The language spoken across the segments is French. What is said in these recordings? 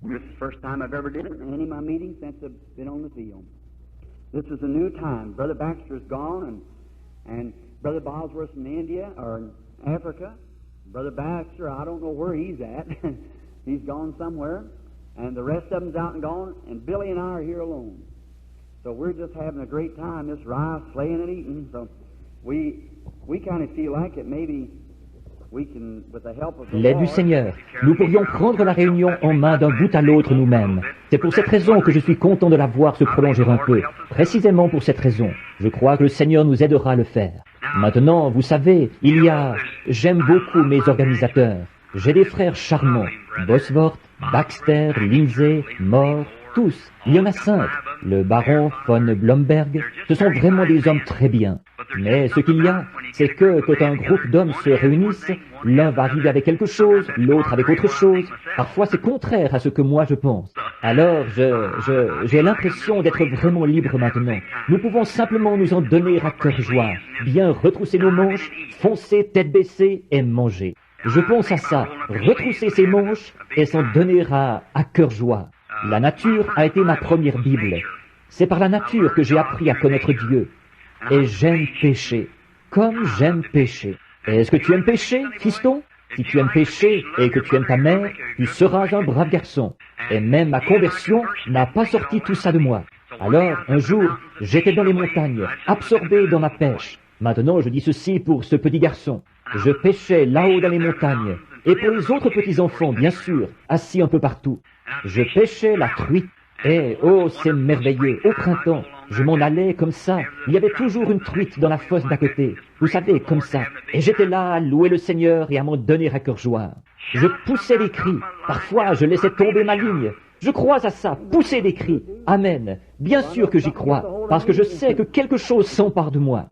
This is the first time I've ever did it in any of my meetings since I've been on the field. This is a new time. Brother Baxter's gone, and Brother Bosworth's in India or in Africa. Brother Baxter, I don't know where he's at. He's gone somewhere, and the rest of them's out and gone, and Billy and I are here alone. So we're just having a great time, this rice, slaying and eating. So we kind of feel like it maybe. L'aide du Seigneur. Nous pourrions prendre la réunion en main d'un bout à l'autre nous-mêmes. C'est pour cette raison que je suis content de la voir se prolonger un peu. Précisément pour cette raison. Je crois que le Seigneur nous aidera à le faire. Maintenant, vous savez, j'aime beaucoup mes organisateurs. J'ai des frères charmants. Bosworth, Baxter, Lindsay, Moore, tous. Il y en a 5. Le baron von Blomberg. Ce sont vraiment des hommes très bien. Mais ce qu'il y a, c'est que quand un groupe d'hommes se réunissent, l'un va arriver avec quelque chose, l'autre avec autre chose. Parfois, c'est contraire à ce que moi je pense. Alors, j'ai l'impression d'être vraiment libre maintenant. Nous pouvons simplement nous en donner à cœur joie, bien retrousser nos manches, foncer tête baissée et manger. Je pense à ça, retrousser ses manches et s'en donner à cœur joie. La nature a été ma première Bible. C'est par la nature que j'ai appris à connaître Dieu. Et j'aime pécher, comme j'aime pécher. Est-ce que tu aimes pécher, fiston? Si tu aimes pécher et que tu aimes ta mère, tu seras un brave garçon. Et même ma conversion n'a pas sorti tout ça de moi. Alors, un jour, j'étais dans les montagnes, absorbé dans ma pêche. Maintenant, je dis ceci pour ce petit garçon. Je pêchais là-haut dans les montagnes. Et pour les autres petits-enfants, bien sûr, assis un peu partout. Je pêchais la truite. Et, oh, c'est merveilleux, au printemps, je m'en allais comme ça, il y avait toujours une truite dans la fosse d'à côté, vous savez, comme ça, et j'étais là à louer le Seigneur et à m'en donner à cœur joie. Je poussais des cris, parfois je laissais tomber ma ligne, je crois à ça, pousser des cris, amen, bien sûr que j'y crois, parce que je sais que quelque chose s'empare de moi.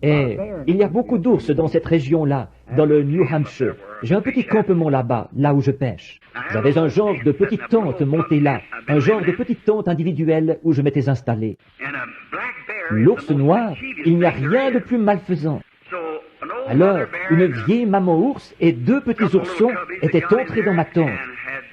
Et il y a beaucoup d'ours dans cette région-là, dans le New Hampshire. J'ai un petit campement là-bas, là où je pêche. J'avais un genre de petite tente montée là, un genre de petite tente individuelle où je m'étais installé. L'ours noir, il n'y a rien de plus malfaisant. Alors, une vieille maman ours et 2 petits oursons étaient entrés dans ma tente.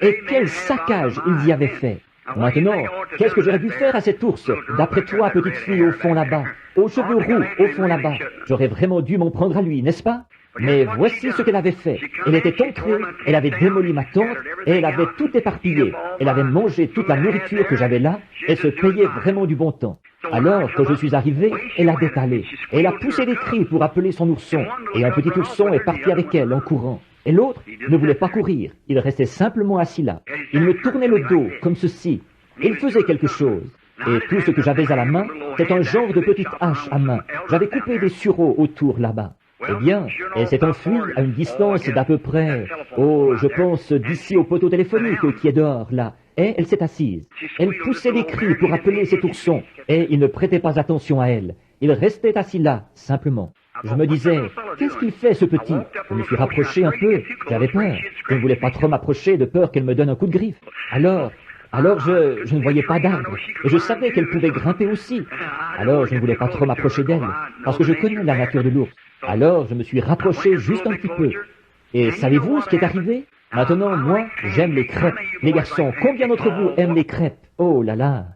Et quel saccage ils y avaient fait! Maintenant, qu'est-ce que j'aurais dû faire à cet ours, d'après toi, petite fille au fond là-bas, aux cheveux roux au fond là-bas? J'aurais vraiment dû m'en prendre à lui, n'est-ce pas? Mais voici ce qu'elle avait fait. Elle était entrée, elle avait démoli ma tente, et elle avait tout éparpillé. Elle avait mangé toute la nourriture que j'avais là, et se payait vraiment du bon temps. Alors, quand je suis arrivé, elle a détalé. Elle a poussé des cris pour appeler son ourson, et un petit ourson est parti avec elle en courant. Et l'autre ne voulait pas courir, il restait simplement assis là. Il me tournait le dos, comme ceci. Il faisait quelque chose. Et tout ce que j'avais à la main, c'est un genre de petite hache à main. J'avais coupé des sureaux autour là-bas. Eh bien, elle s'est enfuie à une distance d'à peu près, je pense d'ici au poteau téléphonique qui est dehors, là. Et elle s'est assise. Elle poussait des cris pour appeler cet ourson, et il ne prêtait pas attention à elle. Il restait assis là, simplement. Je me disais, qu'est-ce qu'il fait ce petit? Je me suis rapproché un peu, j'avais peur. Je ne voulais pas trop m'approcher de peur qu'elle me donne un coup de griffe. Alors je ne voyais pas d'arbre, et je savais qu'elle pouvait grimper aussi. Alors je ne voulais pas trop m'approcher d'elle, parce que je connais la nature de l'ours. Alors je me suis rapproché juste un petit peu. Et savez-vous ce qui est arrivé? Maintenant, moi, j'aime les crêpes. Les garçons, combien d'entre vous aiment les crêpes? Oh là là!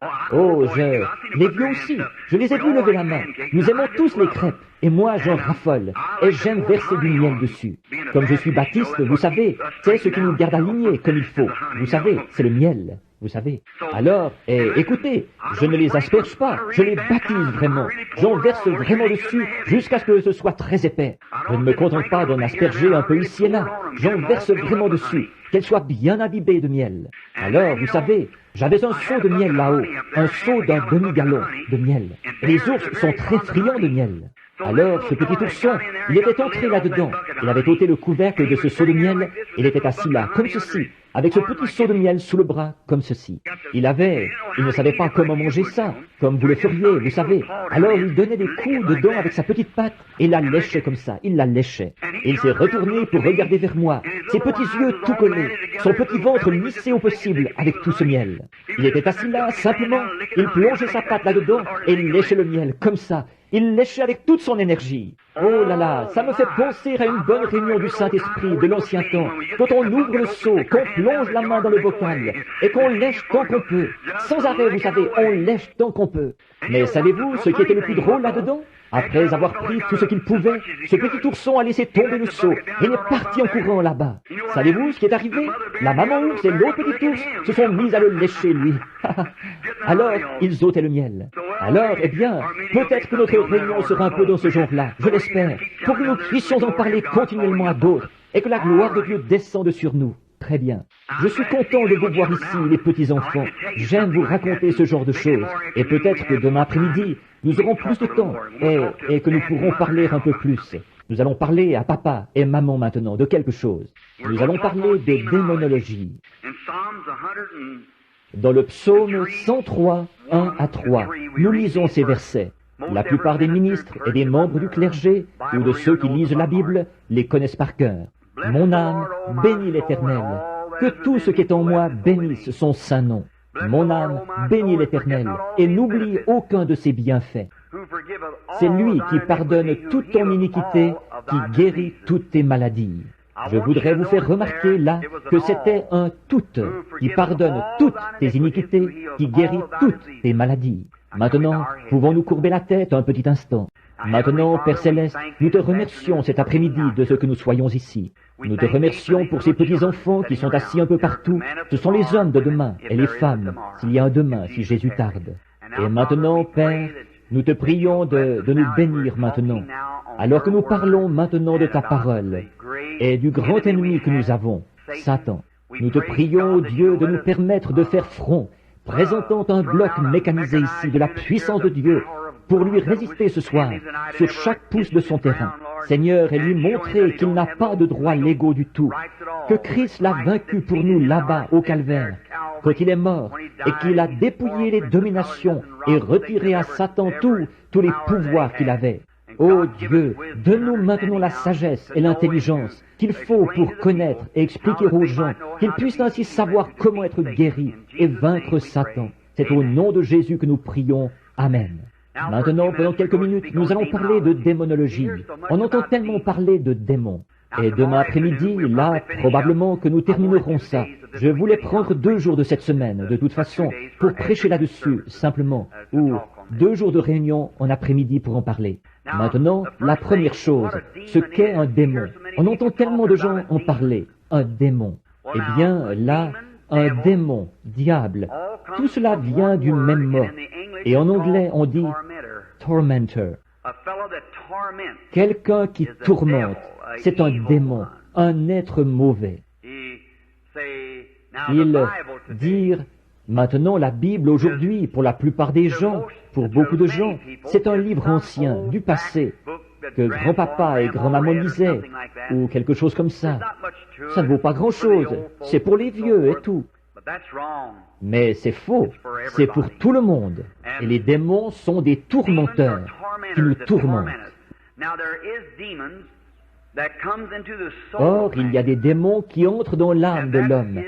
Les vieux aussi, je les ai vus lever la main. Nous aimons tous les crêpes, et moi j'en raffole, et j'aime verser du miel dessus. Comme je suis baptiste, vous savez, c'est ce qui nous garde alignés comme il faut. Vous savez, c'est le miel. Vous savez. Alors, écoutez, je ne les asperge pas, je les baptise vraiment. J'en verse vraiment dessus jusqu'à ce que ce soit très épais. Je ne me contente pas d'en asperger un peu ici et là. J'en verse vraiment dessus, qu'elle soit bien imbibée de miel. Alors, vous savez, j'avais un seau de miel là-haut, un seau d'un demi-gallon de miel. Et les ours sont très friands de miel. Alors, ce petit ourson, il était entré là-dedans. Il avait ôté le couvercle de ce seau de miel. Il était assis là, comme ceci, avec ce petit seau de miel sous le bras, comme ceci. Il ne savait pas comment manger ça, comme vous le feriez, vous savez. Alors, il donnait des coups dedans avec sa petite patte, et la léchait comme ça, il la léchait. Et il s'est retourné pour regarder vers moi. ses petits yeux tout collés, son petit ventre lissé au possible avec tout ce miel. Il était assis là, simplement, il plongeait sa patte là-dedans et il léchait le miel, comme ça. Il léchait avec toute son énergie. Oh là là, ça me fait penser à une bonne réunion du Saint-Esprit de l'ancien temps, quand on ouvre le seau, qu'on plonge la main dans le bocal, et qu'on lèche tant qu'on peut. Sans arrêt, vous savez, on lèche tant qu'on peut. Mais savez-vous ce qui était le plus drôle là-dedans? Après avoir pris tout ce qu'il pouvait, ce petit ourson a laissé tomber le seau et il est parti en courant là-bas. Savez-vous ce qui est arrivé? La maman ours et l'autre petit ours se sont mis à le lécher, lui. Alors, ils ôtaient le miel. Alors, eh bien, peut-être que notre réunion sera un peu dans ce genre-là, je l'espère, pour que nous puissions en parler continuellement à d'autres et que la gloire de Dieu descende sur nous. Très bien. Je suis content de vous voir ici, les petits-enfants. J'aime vous raconter ce genre de choses. Et peut-être que demain après-midi, nous aurons plus de temps et que nous pourrons parler un peu plus. Nous allons parler à papa et maman maintenant de quelque chose. Nous allons parler de démonologie. Dans le psaume 103, 1 à 3, nous lisons ces versets. La plupart des ministres et des membres du clergé ou de ceux qui lisent la Bible les connaissent par cœur. Mon âme bénit l'Éternel. Que tout ce qui est en moi bénisse son saint nom. Mon âme bénit l'Éternel et n'oublie aucun de ses bienfaits. C'est lui qui pardonne toute ton iniquité, qui guérit toutes tes maladies. Je voudrais vous faire remarquer là que c'était un tout qui pardonne toutes tes iniquités, qui guérit toutes tes maladies. Maintenant, pouvons-nous courber la tête un petit instant? Maintenant, Père Céleste, nous te remercions cet après-midi de ce que nous soyons ici. Nous te remercions pour ces petits-enfants qui sont assis un peu partout. Ce sont les hommes de demain et les femmes, s'il y a un demain, si Jésus tarde. Et maintenant, Père, nous te prions de nous bénir maintenant, alors que nous parlons maintenant de ta parole et du grand ennemi que nous avons, Satan. Nous te prions, ô Dieu, de nous permettre de faire front, présentant un bloc mécanisé ici de la puissance de Dieu, pour lui résister ce soir sur chaque pouce de son terrain. Seigneur, et lui montrer qu'il n'a pas de droits légaux du tout, que Christ l'a vaincu pour nous là-bas au calvaire, quand il est mort, et qu'il a dépouillé les dominations et retiré à Satan tous les pouvoirs qu'il avait. Ô Dieu, donne-nous maintenant la sagesse et l'intelligence qu'il faut pour connaître et expliquer aux gens, qu'ils puissent ainsi savoir comment être guéris et vaincre Satan. C'est au nom de Jésus que nous prions. Amen. Maintenant, pendant quelques minutes, nous allons parler de démonologie. On entend tellement parler de démons. Et demain après-midi, là, probablement que nous terminerons ça. Je voulais prendre 2 jours de cette semaine, de toute façon, pour prêcher là-dessus, simplement, ou 2 jours de réunion en après-midi pour en parler. Maintenant, la première chose, ce qu'est un démon. On entend tellement de gens en parler. Un démon. Eh bien, là, un démon, diable, tout cela vient du même mot. Et en anglais, on dit tormentor. Quelqu'un qui tourmente, c'est un démon, un être mauvais. Ils disent, maintenant la Bible aujourd'hui, pour la plupart des gens, pour beaucoup de gens, c'est un livre ancien, du passé, que grand-papa et grand-maman lisaient, ou quelque chose comme ça. Ça ne vaut pas grand-chose, c'est pour les vieux et tout. Mais c'est faux, c'est pour tout le monde. Et les démons sont des tourmenteurs qui nous tourmentent. Or, il y a des démons qui entrent dans l'âme de l'homme.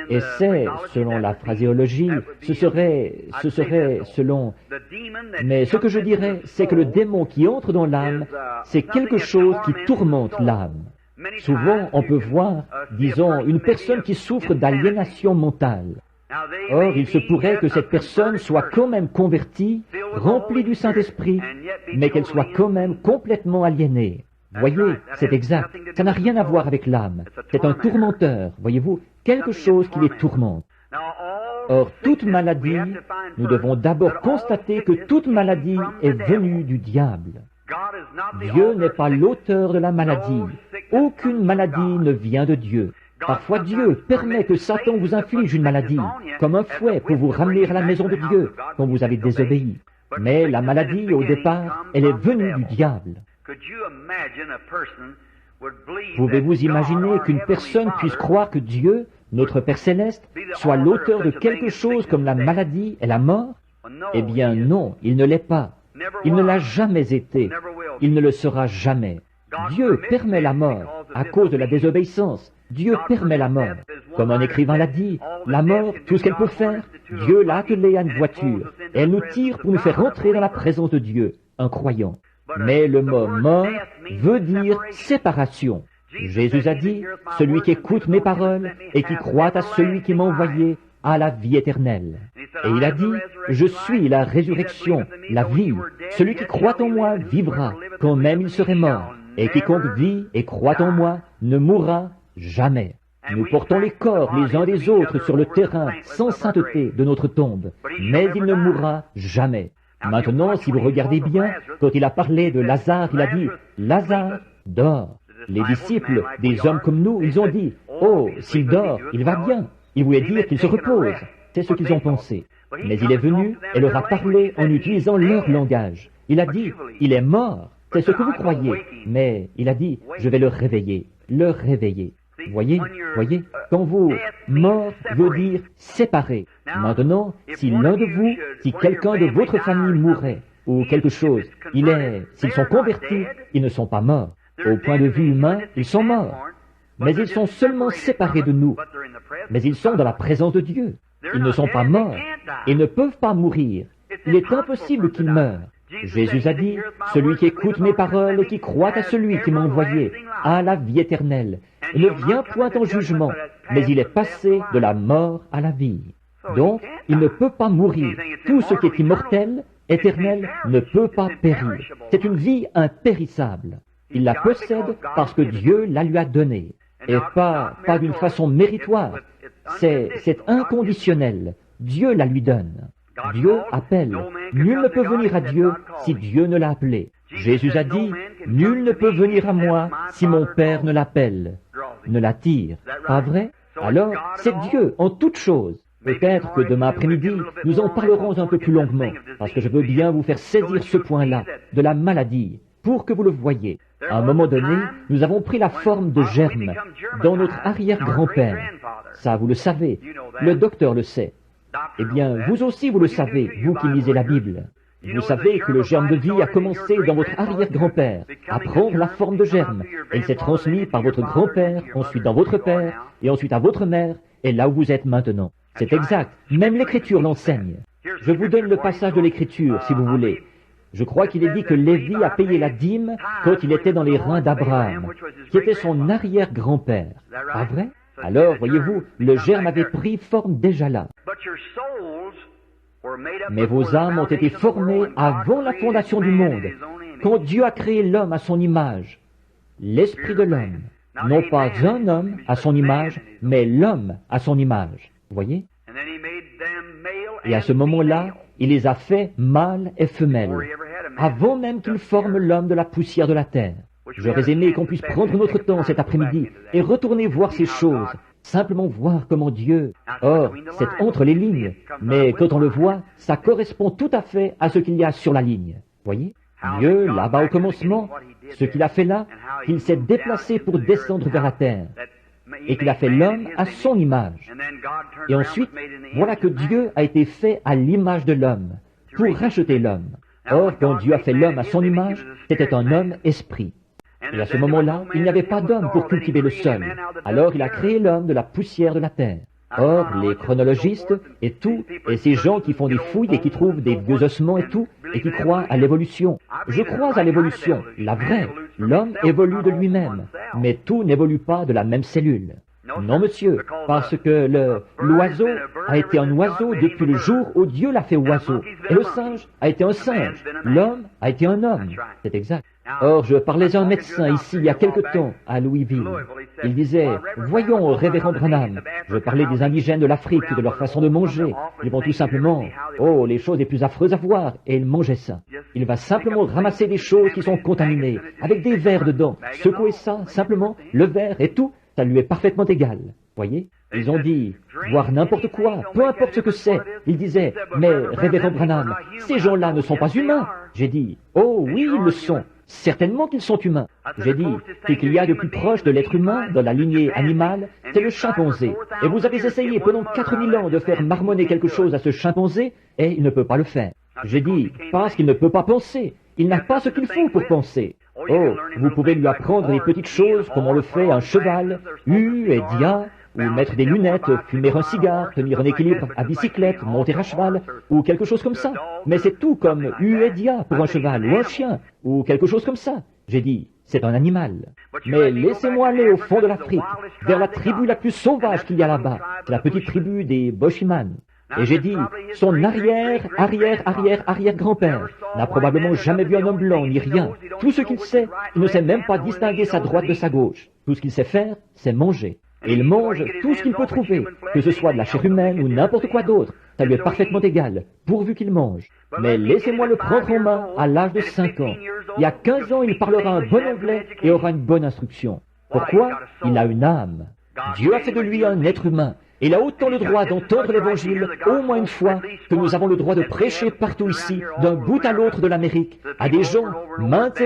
Et c'est, selon la phraséologie, ce serait selon... Mais ce que je dirais, c'est que le démon qui entre dans l'âme, c'est quelque chose qui tourmente l'âme. Souvent, on peut voir, disons, une personne qui souffre d'aliénation mentale. Or, il se pourrait que cette personne soit quand même convertie, remplie du Saint-Esprit, mais qu'elle soit quand même complètement aliénée. Voyez, c'est exact. Ça n'a rien à voir avec l'âme. C'est un tourmenteur, voyez-vous, quelque chose qui les tourmente. Or, toute maladie, nous devons d'abord constater que toute maladie est venue du diable. Dieu n'est pas l'auteur de la maladie. Aucune maladie ne vient de Dieu. Parfois Dieu permet que Satan vous inflige une maladie, comme un fouet pour vous ramener à la maison de Dieu, quand vous avez désobéi. Mais la maladie, au départ, elle est venue du diable. Pouvez-vous imaginer qu'une personne puisse croire que Dieu, notre Père Céleste, soit l'auteur de quelque chose comme la maladie et la mort? Eh bien non, il ne l'est pas. Il ne l'a jamais été. Il ne le sera jamais. Dieu permet la mort à cause de la désobéissance, Dieu permet la mort. Comme un écrivain l'a dit, la mort, tout ce qu'elle peut faire, Dieu l'a attelée à une voiture, et elle nous tire pour nous faire rentrer dans la présence de Dieu, un croyant. Mais le mot mort veut dire séparation. Jésus a dit, « Celui qui écoute mes paroles et qui croit à celui qui m'a envoyé a la vie éternelle. » Et il a dit, « Je suis la résurrection, la vie. Celui qui croit en moi vivra, quand même il serait mort. Et quiconque vit et croit en moi ne mourra jamais. » Nous portons les corps les uns des autres sur le terrain sans sainteté de notre tombe, mais il ne mourra jamais. Maintenant, si vous regardez bien, quand il a parlé de Lazare, il a dit, « Lazare dort. » Les disciples, des hommes comme nous, ils ont dit, « Oh, s'il dort, il va bien. » Il voulait dire qu'il se repose. C'est ce qu'ils ont pensé. Mais il est venu et leur a parlé en utilisant leur langage. Il a dit, « Il est mort. » C'est ce que vous croyez. Mais il a dit, « Je vais le réveiller. » Le réveiller. Voyez, quand vous, mort veut dire séparé. Maintenant, si l'un de vous, si quelqu'un de votre famille mourait, ou quelque chose, s'ils sont convertis, ils ne sont pas morts. Au point de vue humain, ils sont morts. Mais ils sont seulement séparés de nous. Mais ils sont dans la présence de Dieu. Ils ne sont pas morts. Ils ne peuvent pas mourir. Il est impossible qu'ils meurent. Jésus a dit, « Celui qui écoute mes paroles et qui croit à celui qui m'a envoyé a la vie éternelle. Il ne vient point en jugement, mais il est passé de la mort à la vie. » Donc, il ne peut pas mourir. Tout ce qui est immortel, éternel, ne peut pas périr. C'est une vie impérissable. Il la possède parce que Dieu la lui a donnée. Et pas d'une façon méritoire. C'est inconditionnel. Dieu la lui donne. Dieu appelle. Nul ne peut venir à Dieu si Dieu ne l'a appelé. Jésus a dit, « Nul ne peut venir à moi si mon Père ne l'appelle, ne l'attire. » Pas vrai? Alors, c'est Dieu en toutes choses. Peut-être que demain après-midi, nous en parlerons un peu plus longuement, parce que je veux bien vous faire saisir ce point-là, de la maladie, pour que vous le voyiez. À un moment donné, nous avons pris la forme de germe dans notre arrière-grand-père. Ça, vous le savez. Le docteur le sait. Eh bien, vous aussi, vous le savez, vous qui lisez la Bible. Vous savez que le germe de vie a commencé dans votre arrière-grand-père, à prendre la forme de germe, et il s'est transmis par votre grand-père, ensuite dans votre père, et ensuite à votre mère, et là où vous êtes maintenant. C'est exact. Même l'Écriture l'enseigne. Je vous donne le passage de l'Écriture, si vous voulez. Je crois qu'il est dit que Lévi a payé la dîme quand il était dans les reins d'Abraham, qui était son arrière-grand-père. Pas vrai? Alors, voyez-vous, le germe avait pris forme déjà là. Mais vos âmes ont été formées avant la fondation du monde, quand Dieu a créé l'homme à son image, l'esprit de l'homme. Non pas un homme à son image, mais l'homme à son image. Vous voyez? Et à ce moment-là, il les a fait mâles et femelles, avant même qu'il forme l'homme de la poussière de la terre. J'aurais aimé qu'on puisse prendre notre temps cet après-midi et retourner voir ces choses, simplement voir comment Dieu... Or, c'est entre les lignes, mais quand on le voit, ça correspond tout à fait à ce qu'il y a sur la ligne. Voyez? Dieu, là-bas au commencement, ce qu'il a fait là, qu'il s'est déplacé pour descendre vers la terre, et qu'il a fait l'homme à son image. Et ensuite, voilà que Dieu a été fait à l'image de l'homme, pour racheter l'homme. Or, quand Dieu a fait l'homme à son image, c'était un homme esprit. Et à ce moment-là, il n'y avait pas d'homme pour cultiver le sol. Alors il a créé l'homme de la poussière de la terre. Or, les chronologistes et tout, et ces gens qui font des fouilles et qui trouvent des vieux ossements et tout, et qui croient à l'évolution. Je crois à l'évolution, la vraie. L'homme évolue de lui-même, mais tout n'évolue pas de la même cellule. Non, monsieur, parce que l'oiseau a été un oiseau depuis le jour où Dieu l'a fait oiseau. Et le singe a été un singe. L'homme a été un homme. C'est exact. Or, je parlais à un médecin ici il y a quelque temps, à Louisville. Il disait, voyons, révérend Branham, je parlais des indigènes de l'Afrique et de leur façon de manger. Ils vont tout simplement, oh, les choses les plus affreuses à voir, et ils mangeaient ça. Il va simplement ramasser des choses qui sont contaminées, avec des vers dedans, secouer ça, simplement, le verre et tout, ça lui est parfaitement égal. Voyez? Ils ont dit, voir n'importe quoi, peu importe ce que c'est. Ils disaient, mais révérend Branham, ces gens-là ne sont pas humains. J'ai dit, oh oui, ils le sont. Certainement qu'ils sont humains. J'ai dit, ce qu'il y a de plus proche de l'être humain dans la lignée animale, c'est le chimpanzé. Et vous avez essayé pendant 4000 ans de faire marmonner quelque chose à ce chimpanzé, et il ne peut pas le faire. J'ai dit, parce qu'il ne peut pas penser. Il n'a pas ce qu'il faut pour penser. Oh, vous pouvez lui apprendre des petites choses comme on le fait à un cheval, et dia, ou mettre des lunettes, fumer un cigare, tenir un équilibre à bicyclette, monter à cheval, ou quelque chose comme ça. Mais c'est tout comme et dia pour un cheval, ou un chien, ou quelque chose comme ça. J'ai dit, c'est un animal. Mais laissez-moi aller au fond de l'Afrique, vers la tribu la plus sauvage qu'il y a là-bas, la petite tribu des Boshiman. Et j'ai dit, son arrière-grand-père n'a probablement jamais vu un homme blanc ni rien. Tout ce qu'il sait, il ne sait même pas distinguer sa droite de sa gauche. Tout ce qu'il sait faire, c'est manger. Et il mange tout ce qu'il peut trouver, que ce soit de la chair humaine ou n'importe quoi d'autre. Ça lui est parfaitement égal, pourvu qu'il mange. Mais laissez-moi le prendre en main à l'âge de 5 ans. Il y a 15 ans, il parlera un bon anglais et aura une bonne instruction. Pourquoi? Il a une âme. Dieu a fait de lui un être humain. Il a autant le droit d'entendre l'Évangile au moins une fois que nous avons le droit de prêcher partout ici, d'un bout à l'autre de l'Amérique, à des gens maintes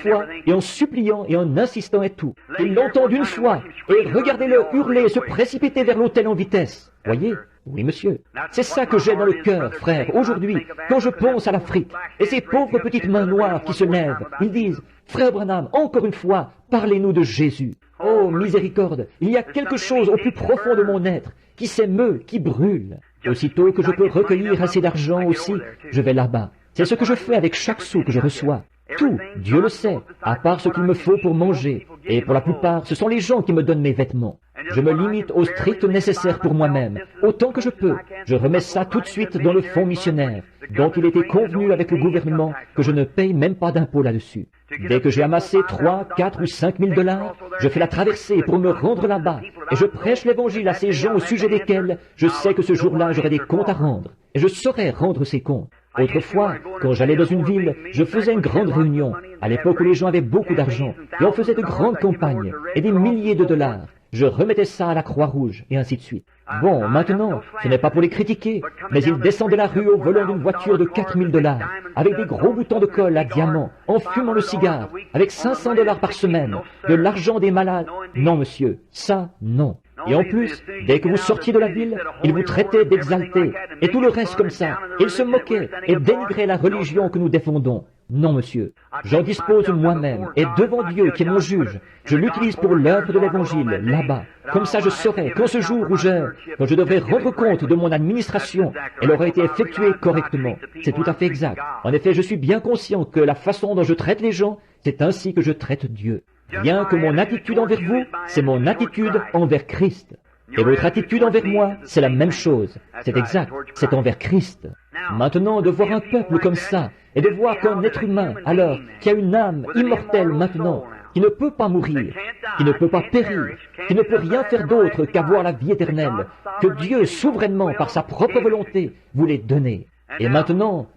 fois, et en suppliant et en insistant et tout. Ils l'entendent une fois, et regardez-le hurler et se précipiter vers l'autel en vitesse. Voyez? Oui, monsieur. C'est ça que j'ai dans le cœur, frère, aujourd'hui, quand je pense à l'Afrique, et ces pauvres petites mains noires qui se lèvent. Ils disent, frère Branham, encore une fois, parlez-nous de Jésus. Oh, miséricorde, il y a quelque chose au plus profond de mon être qui s'émeut, qui brûle. Aussitôt que je peux recueillir assez d'argent aussi, je vais là-bas. C'est ce que je fais avec chaque sou que je reçois. Tout, Dieu le sait, à part ce qu'il me faut pour manger. Et pour la plupart, ce sont les gens qui me donnent mes vêtements. Je me limite au strict nécessaire pour moi-même, autant que je peux. Je remets ça tout de suite dans le fonds missionnaire, dont il était convenu avec le gouvernement que je ne paye même pas d'impôt là-dessus. Dès que j'ai amassé 3, 4 ou 5 000 $, je fais la traversée pour me rendre là-bas, et je prêche l'Évangile à ces gens au sujet desquels je sais que ce jour-là j'aurai des comptes à rendre, et je saurai rendre ces comptes. Autrefois, quand j'allais dans une ville, je faisais une grande réunion, à l'époque où les gens avaient beaucoup d'argent, et on faisait de grandes campagnes, et des milliers de dollars. Je remettais ça à la Croix-Rouge, et ainsi de suite. Bon, maintenant, ce n'est pas pour les critiquer, mais ils descendent de la rue au volant d'une voiture de 4 000 $, avec des gros boutons de colle à diamants, en fumant le cigare, avec 500 $ par semaine, de l'argent des malades. Non, monsieur, ça, non. Et en plus, dès que vous sortiez de la ville, ils vous traitaient d'exaltés, et tout le reste comme ça. Ils se moquaient et dénigraient la religion que nous défendons. Non, monsieur. J'en dispose moi-même, et devant Dieu qui est mon juge, je l'utilise pour l'œuvre de l'Évangile, là-bas. Comme ça, je saurai qu'en ce jour où quand je devrais rendre compte de mon administration, elle aura été effectuée correctement. C'est tout à fait exact. En effet, je suis bien conscient que la façon dont je traite les gens, c'est ainsi que je traite Dieu. Rien que mon attitude envers vous, c'est mon attitude envers Christ. Et votre attitude envers moi, c'est la même chose. C'est exact, c'est envers Christ. Maintenant, de voir un peuple comme ça, et de voir qu'un être humain, alors, qui a une âme immortelle maintenant, qui ne peut pas mourir, qui ne peut pas périr, qui ne peut rien faire d'autre qu'avoir la vie éternelle, que Dieu, souverainement, par sa propre volonté, voulait donner. Et maintenant,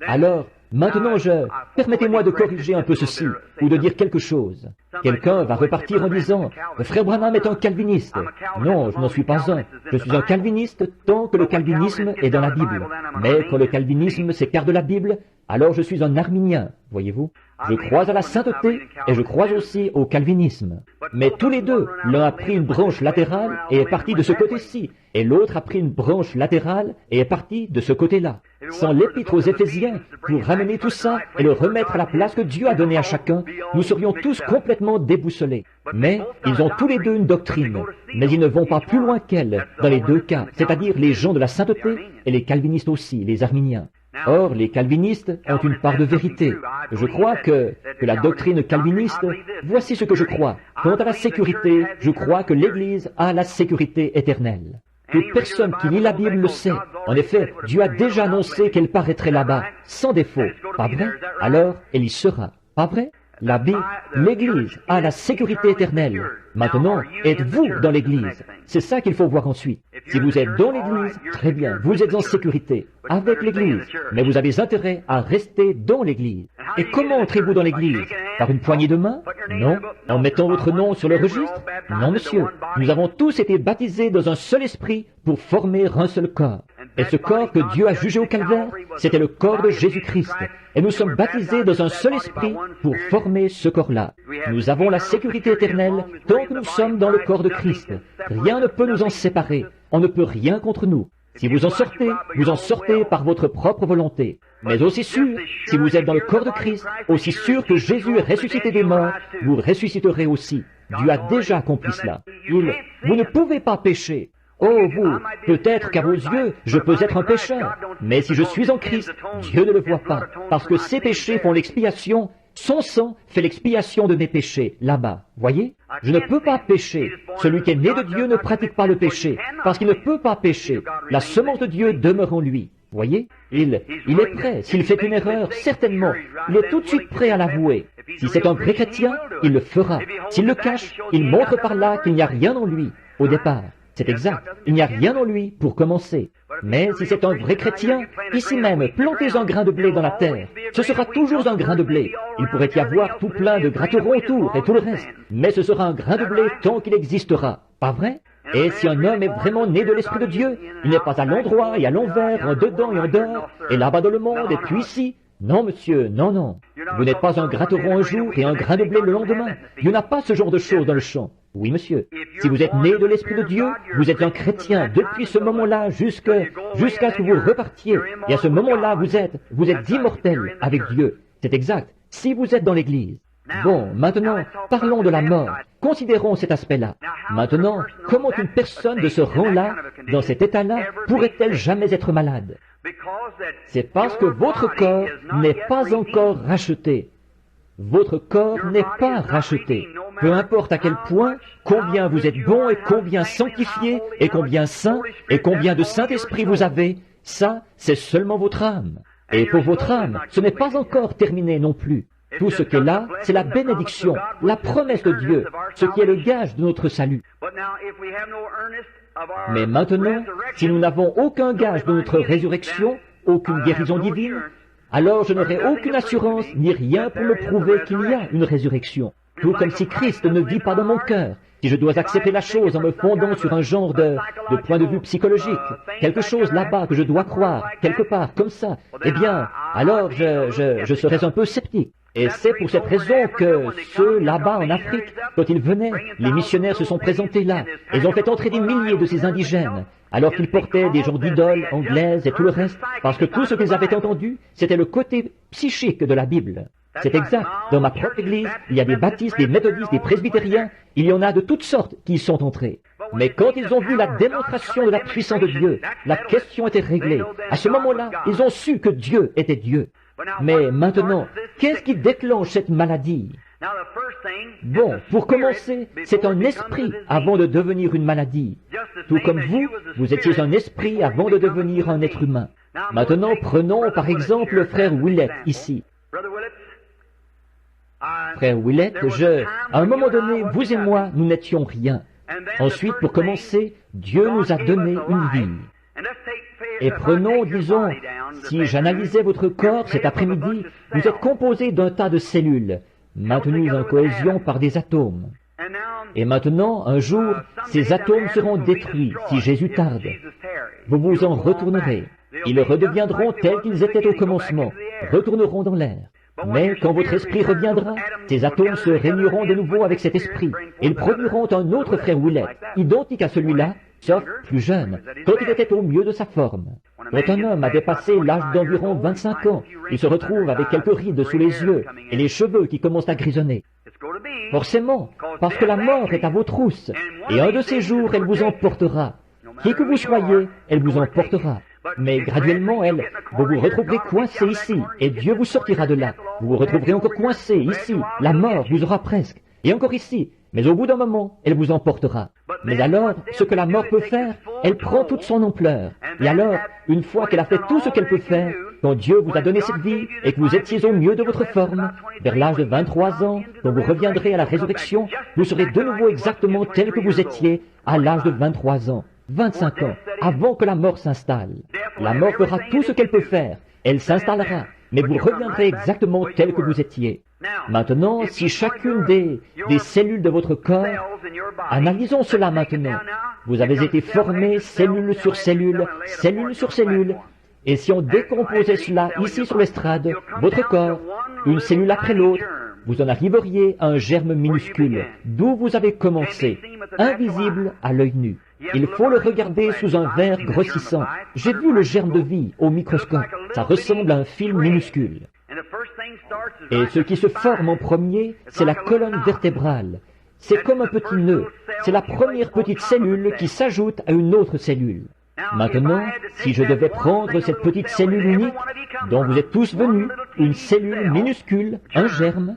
permettez-moi de corriger un peu ceci, ou de dire quelque chose. Quelqu'un va repartir en disant, « Frère Branham est un calviniste. » Non, je n'en suis pas un. Je suis un calviniste tant que le calvinisme est dans la Bible. Mais quand le calvinisme s'écarte de la Bible, alors je suis un arminien, voyez-vous. Je crois à la sainteté et je crois aussi au calvinisme. Mais tous les deux, l'un a pris une branche latérale et est parti de ce côté-ci, et l'autre a pris une branche latérale et est parti de ce côté-là. Sans l'épître aux Éphésiens, pour ramener tout ça et le remettre à la place que Dieu a donnée à chacun, nous serions tous complètement déboussolés. Mais ils ont tous les deux une doctrine, mais ils ne vont pas plus loin qu'elle dans les deux cas, c'est-à-dire les gens de la sainteté et les calvinistes aussi, les arminiens. Or, les calvinistes ont une part de vérité. Je crois que la doctrine calviniste, voici ce que je crois. Quant à la sécurité, je crois que l'Église a la sécurité éternelle. Toute personne qui lit la Bible le sait. En effet, Dieu a déjà annoncé qu'elle paraîtrait là-bas, sans défaut. Pas vrai? Alors, elle y sera. Pas vrai? L'Église a la sécurité éternelle. Maintenant, êtes-vous dans l'Église? C'est ça qu'il faut voir ensuite. Si vous êtes dans l'Église, très bien, vous êtes en sécurité avec l'Église, mais vous avez intérêt à rester dans l'Église. Et comment entrez-vous dans l'Église? Par une poignée de main? Non. En mettant votre nom sur le registre? Non, monsieur. Nous avons tous été baptisés dans un seul esprit pour former un seul corps. Et ce corps que Dieu a jugé au calvaire, c'était le corps de Jésus-Christ. Et nous sommes baptisés dans un seul esprit pour former ce corps-là. Nous avons la sécurité éternelle tant que nous sommes dans le corps de Christ. Rien ne peut nous en séparer. On ne peut rien contre nous. Si vous en sortez par votre propre volonté. Mais aussi sûr, si vous êtes dans le corps de Christ, aussi sûr que Jésus est ressuscité des morts, vous ressusciterez aussi. Dieu a déjà accompli cela. Vous ne pouvez pas pécher. Oh, vous, peut-être qu'à vos yeux, je peux être un pécheur. Mais si je suis en Christ, Dieu ne le voit pas, parce que ses péchés font l'expiation. Son sang fait l'expiation de mes péchés, là-bas. Voyez? Je ne peux pas pécher. Celui qui est né de Dieu ne pratique pas le péché, parce qu'il ne peut pas pécher. La semence de Dieu demeure en lui. Voyez? Il est prêt. S'il fait une erreur, certainement, il est tout de suite prêt à l'avouer. Si c'est un vrai chrétien, il le fera. S'il le cache, il montre par là qu'il n'y a rien en lui, au départ. C'est exact. Il n'y a rien en lui pour commencer. Mais si c'est un vrai chrétien, ici même, plantez un grain de blé dans la terre. Ce sera toujours un grain de blé. Il pourrait y avoir tout plein de gratterons autour et tout le reste. Mais ce sera un grain de blé tant qu'il existera. Pas vrai? Et si un homme est vraiment né de l'Esprit de Dieu, il n'est pas à l'endroit et à l'envers, en dedans et en dehors, et là-bas dans le monde, et puis ici. Non, monsieur, non, non. Vous n'êtes pas un gratteron un jour et un grain de blé le lendemain. Dieu n'a pas ce genre de choses dans le champ. Oui, monsieur. Si vous êtes né de l'Esprit de Dieu, vous êtes un chrétien depuis ce moment-là jusqu'à ce que vous repartiez. Et à ce moment-là, vous êtes immortel avec Dieu. C'est exact. Si vous êtes dans l'Église. Bon, maintenant, parlons de la mort. Considérons cet aspect-là. Maintenant, comment une personne de ce rang-là, dans cet état-là, pourrait-elle jamais être malade? C'est parce que votre corps n'est pas encore racheté. Votre corps n'est pas racheté. Peu importe à quel point, combien vous êtes bon et combien sanctifié et combien saint et combien de Saint-Esprit vous avez, ça, c'est seulement votre âme. Et pour votre âme, ce n'est pas encore terminé non plus. Tout ce qui est là, c'est la bénédiction, la promesse de Dieu, ce qui est le gage de notre salut. Mais maintenant, si nous n'avons aucun gage de notre résurrection, aucune guérison divine, alors je n'aurai aucune assurance ni rien pour me prouver qu'il y a une résurrection. Tout comme si Christ ne vit pas dans mon cœur. Si je dois accepter la chose en me fondant sur un genre de point de vue psychologique, quelque chose là-bas que je dois croire, quelque part, comme ça, eh bien, alors je serais un peu sceptique. Et c'est pour cette raison que ceux là-bas en Afrique, quand ils venaient, les missionnaires se sont présentés là. Ils ont fait entrer des milliers de ces indigènes, alors qu'ils portaient des genres d'idoles anglaises et tout le reste, parce que tout ce qu'ils avaient entendu, c'était le côté psychique de la Bible. C'est exact. Dans ma propre église, il y a des baptistes, des méthodistes, des presbytériens, il y en a de toutes sortes qui y sont entrés. Mais quand ils ont vu la démonstration de la puissance de Dieu, la question était réglée. À ce moment-là, ils ont su que Dieu était Dieu. Mais maintenant, qu'est-ce qui déclenche cette maladie? Bon, pour commencer, c'est un esprit avant de devenir une maladie. Tout comme vous étiez un esprit avant de devenir un être humain. Maintenant, prenons par exemple le frère Willett ici. Frère Willett, à un moment donné, vous et moi, nous n'étions rien. Ensuite, pour commencer, Dieu nous a donné une vie. Et prenons, disons, si j'analysais votre corps cet après-midi, vous êtes composé d'un tas de cellules, maintenues en cohésion par des atomes. Et maintenant, un jour, ces atomes seront détruits si Jésus tarde. Vous vous en retournerez. Ils redeviendront tels qu'ils étaient au commencement, retourneront dans l'air. Mais quand votre esprit reviendra, ces atomes se réuniront de nouveau avec cet esprit. Ils produiront un autre frère Willett, identique à celui-là, sauf plus jeune, quand il était au mieux de sa forme. Quand un homme a dépassé l'âge d'environ 25 ans, il se retrouve avec quelques rides sous les yeux et les cheveux qui commencent à grisonner. Forcément, parce que la mort est à vos trousses, et un de ces jours, elle vous emportera. Qui que vous soyez, elle vous emportera. Mais graduellement, vous vous retrouverez coincé ici, et Dieu vous sortira de là. Vous vous retrouverez encore coincé ici, la mort vous aura presque, et encore ici. Mais au bout d'un moment, elle vous emportera. Mais alors, ce que la mort peut faire, elle prend toute son ampleur. Et alors, une fois qu'elle a fait tout ce qu'elle peut faire, quand Dieu vous a donné cette vie et que vous étiez au mieux de votre forme, vers l'âge de 23 ans, quand vous reviendrez à la résurrection, vous serez de nouveau exactement tel que vous étiez à l'âge de 23 ans, 25 ans, avant que la mort s'installe. La mort fera tout ce qu'elle peut faire. Elle s'installera, mais vous reviendrez exactement tel que vous étiez. Maintenant, si chacune des cellules de votre corps, analysons cela maintenant. Vous avez été formé cellule sur cellule, cellule sur cellule, et si on décomposait cela ici sur l'estrade, votre corps, une cellule après l'autre, vous en arriveriez à un germe minuscule, d'où vous avez commencé, invisible à l'œil nu. Il faut le regarder sous un verre grossissant. J'ai vu le germe de vie au microscope. Ça ressemble à un fil minuscule. Et ce qui se forme en premier, c'est la colonne vertébrale. C'est comme un petit nœud. C'est la première petite cellule qui s'ajoute à une autre cellule. Maintenant, si je devais prendre cette petite cellule unique, dont vous êtes tous venus, une cellule minuscule, un germe.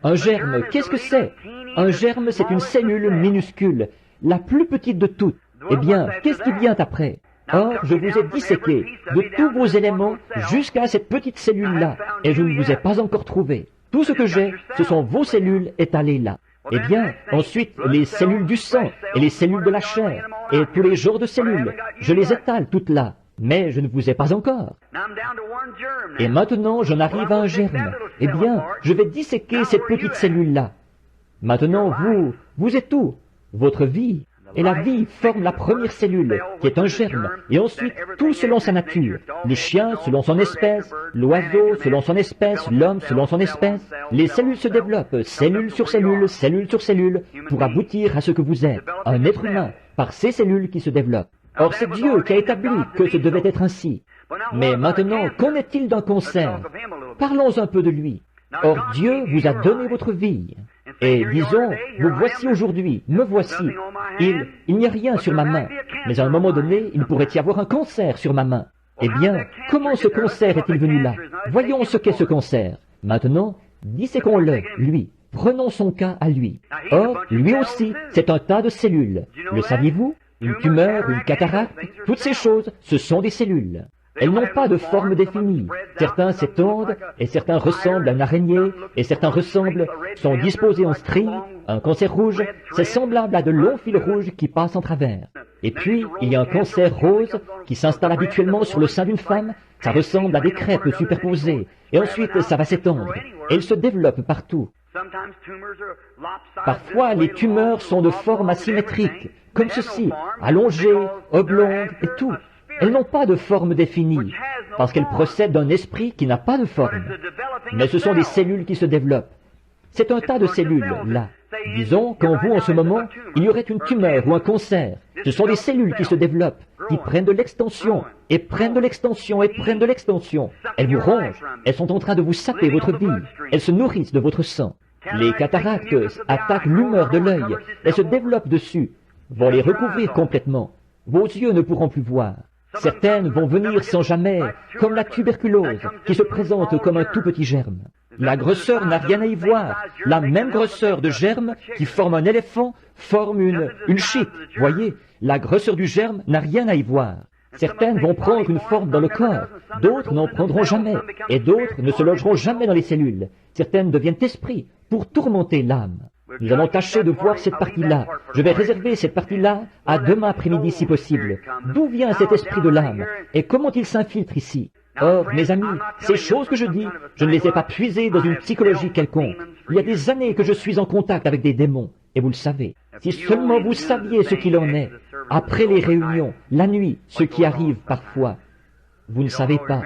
Un germe, qu'est-ce que c'est? Un germe, c'est une cellule minuscule, la plus petite de toutes. Eh bien, qu'est-ce qui vient après? Or, je vous ai disséqué de tous vos éléments jusqu'à cette petite cellule-là, et je ne vous ai pas encore trouvé. Tout ce que j'ai, ce sont vos cellules étalées là. Eh bien, ensuite, les cellules du sang et les cellules de la chair et tous les genres de cellules, je les étale toutes là, mais je ne vous ai pas encore. Et maintenant, j'en arrive à un germe. Eh bien, je vais disséquer cette petite cellule-là. Maintenant, vous êtes où? Votre vie. Et la vie forme la première cellule, qui est un germe, et ensuite tout selon sa nature. Le chien selon son espèce, l'oiseau selon son espèce, l'homme selon son espèce. Les cellules se développent, cellule sur cellule, pour aboutir à ce que vous êtes, un être humain, par ces cellules qui se développent. Or, c'est Dieu qui a établi que ce devait être ainsi. Mais maintenant, qu'en est-il d'un cancer? Parlons un peu de lui. Or, Dieu vous a donné votre vie. Et disons, vous voici aujourd'hui, me voici. Il n'y a rien sur ma main, mais à un moment donné, il pourrait y avoir un cancer sur ma main. Eh bien, comment ce cancer est-il venu là? Voyons ce qu'est ce cancer. Maintenant, disséquons-le, lui. Prenons son cas à lui. Or, lui aussi, c'est un tas de cellules. Le saviez-vous? Une tumeur, une cataracte, toutes ces choses, ce sont des cellules. Elles n'ont pas de forme définie. Certains s'étendent, et certains ressemblent à une araignée, et certains sont disposés en stries. Un cancer rouge, c'est semblable à de longs fils rouges qui passent en travers. Et puis, il y a un cancer rose qui s'installe habituellement sur le sein d'une femme. Ça ressemble à des crêpes superposées. Et ensuite, ça va s'étendre. Et il se développe partout. Parfois, les tumeurs sont de forme asymétrique, comme ceci, allongées, oblongues et tout. Elles n'ont pas de forme définie, parce qu'elles procèdent d'un esprit qui n'a pas de forme. Mais ce sont des cellules qui se développent. C'est un tas de cellules, là. Disons qu'en vous, en ce moment, il y aurait une tumeur ou un cancer. Ce sont des cellules qui se développent, qui prennent de l'extension, et prennent de l'extension, et prennent de l'extension. Elles vous rongent, elles sont en train de vous saper votre vie, elles se nourrissent de votre sang. Les cataractes attaquent l'humeur de l'œil, elles se développent dessus, vont les recouvrir complètement. Vos yeux ne pourront plus voir. Certaines vont venir sans jamais, comme la tuberculose, qui se présente comme un tout petit germe. La grosseur n'a rien à y voir. La même grosseur de germe qui forme un éléphant forme une chique. Voyez, la grosseur du germe n'a rien à y voir. Certaines vont prendre une forme dans le corps, d'autres n'en prendront jamais, et d'autres ne se logeront jamais dans les cellules. Certaines deviennent esprits pour tourmenter l'âme. Nous allons tâcher de voir cette partie-là. Je vais réserver cette partie-là à demain après-midi si possible. D'où vient cet esprit de l'âme et comment il s'infiltre ici? Or, mes amis, ces choses que je dis, je ne les ai pas puisées dans une psychologie quelconque. Il y a des années que je suis en contact avec des démons, et vous le savez. Si seulement vous saviez ce qu'il en est, après les réunions, la nuit, ce qui arrive parfois, vous ne savez pas.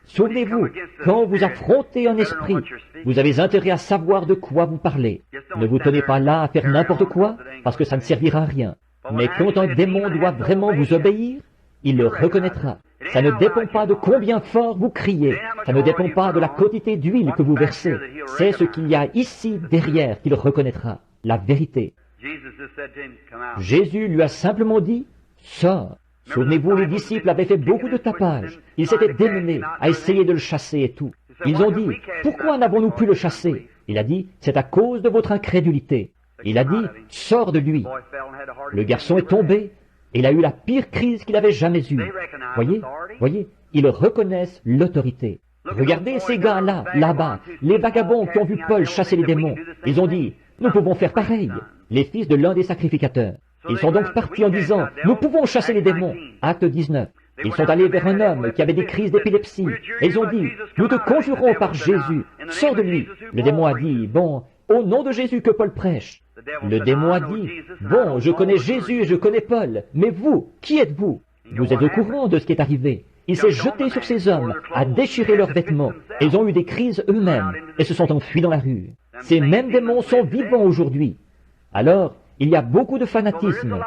Souvenez-vous, quand vous affrontez un esprit, vous avez intérêt à savoir de quoi vous parlez. Ne vous tenez pas là à faire n'importe quoi, parce que ça ne servira à rien. Mais quand un démon doit vraiment vous obéir, il le reconnaîtra. Ça ne dépend pas de combien fort vous criez, ça ne dépend pas de la quantité d'huile que vous versez. C'est ce qu'il y a ici derrière qu'il reconnaîtra, la vérité. Jésus lui a simplement dit, « Sors ». Souvenez-vous, les disciples avaient fait beaucoup de tapage. Ils s'étaient démenés à essayer de le chasser et tout. Ils ont dit, « Pourquoi n'avons-nous pu le chasser ?» Il a dit, « C'est à cause de votre incrédulité. » Il a dit, « Sors de lui. » Le garçon est tombé et il a eu la pire crise qu'il avait jamais eue. Voyez, ils reconnaissent l'autorité. Regardez ces gars-là, là-bas, les vagabonds qui ont vu Paul chasser les démons. Ils ont dit, « Nous pouvons faire pareil. » Les fils de l'un des sacrificateurs. Ils sont donc partis en disant, « Nous pouvons chasser les démons. » Acte 19. Ils sont allés vers un homme qui avait des crises d'épilepsie. Et ils ont dit, « Nous te conjurons par Jésus. Sors de lui. » Le démon a dit, « Bon, au nom de Jésus que Paul prêche. » Le démon a dit, « Bon, je connais Jésus et je connais Paul. Mais vous, qui êtes-vous? » Vous êtes au courant de ce qui est arrivé. Il s'est jeté sur ces hommes, a déchiré leurs vêtements. Ils ont eu des crises eux-mêmes et se sont enfuis dans la rue. Ces mêmes démons sont vivants aujourd'hui. Alors, il y a beaucoup de fanatisme.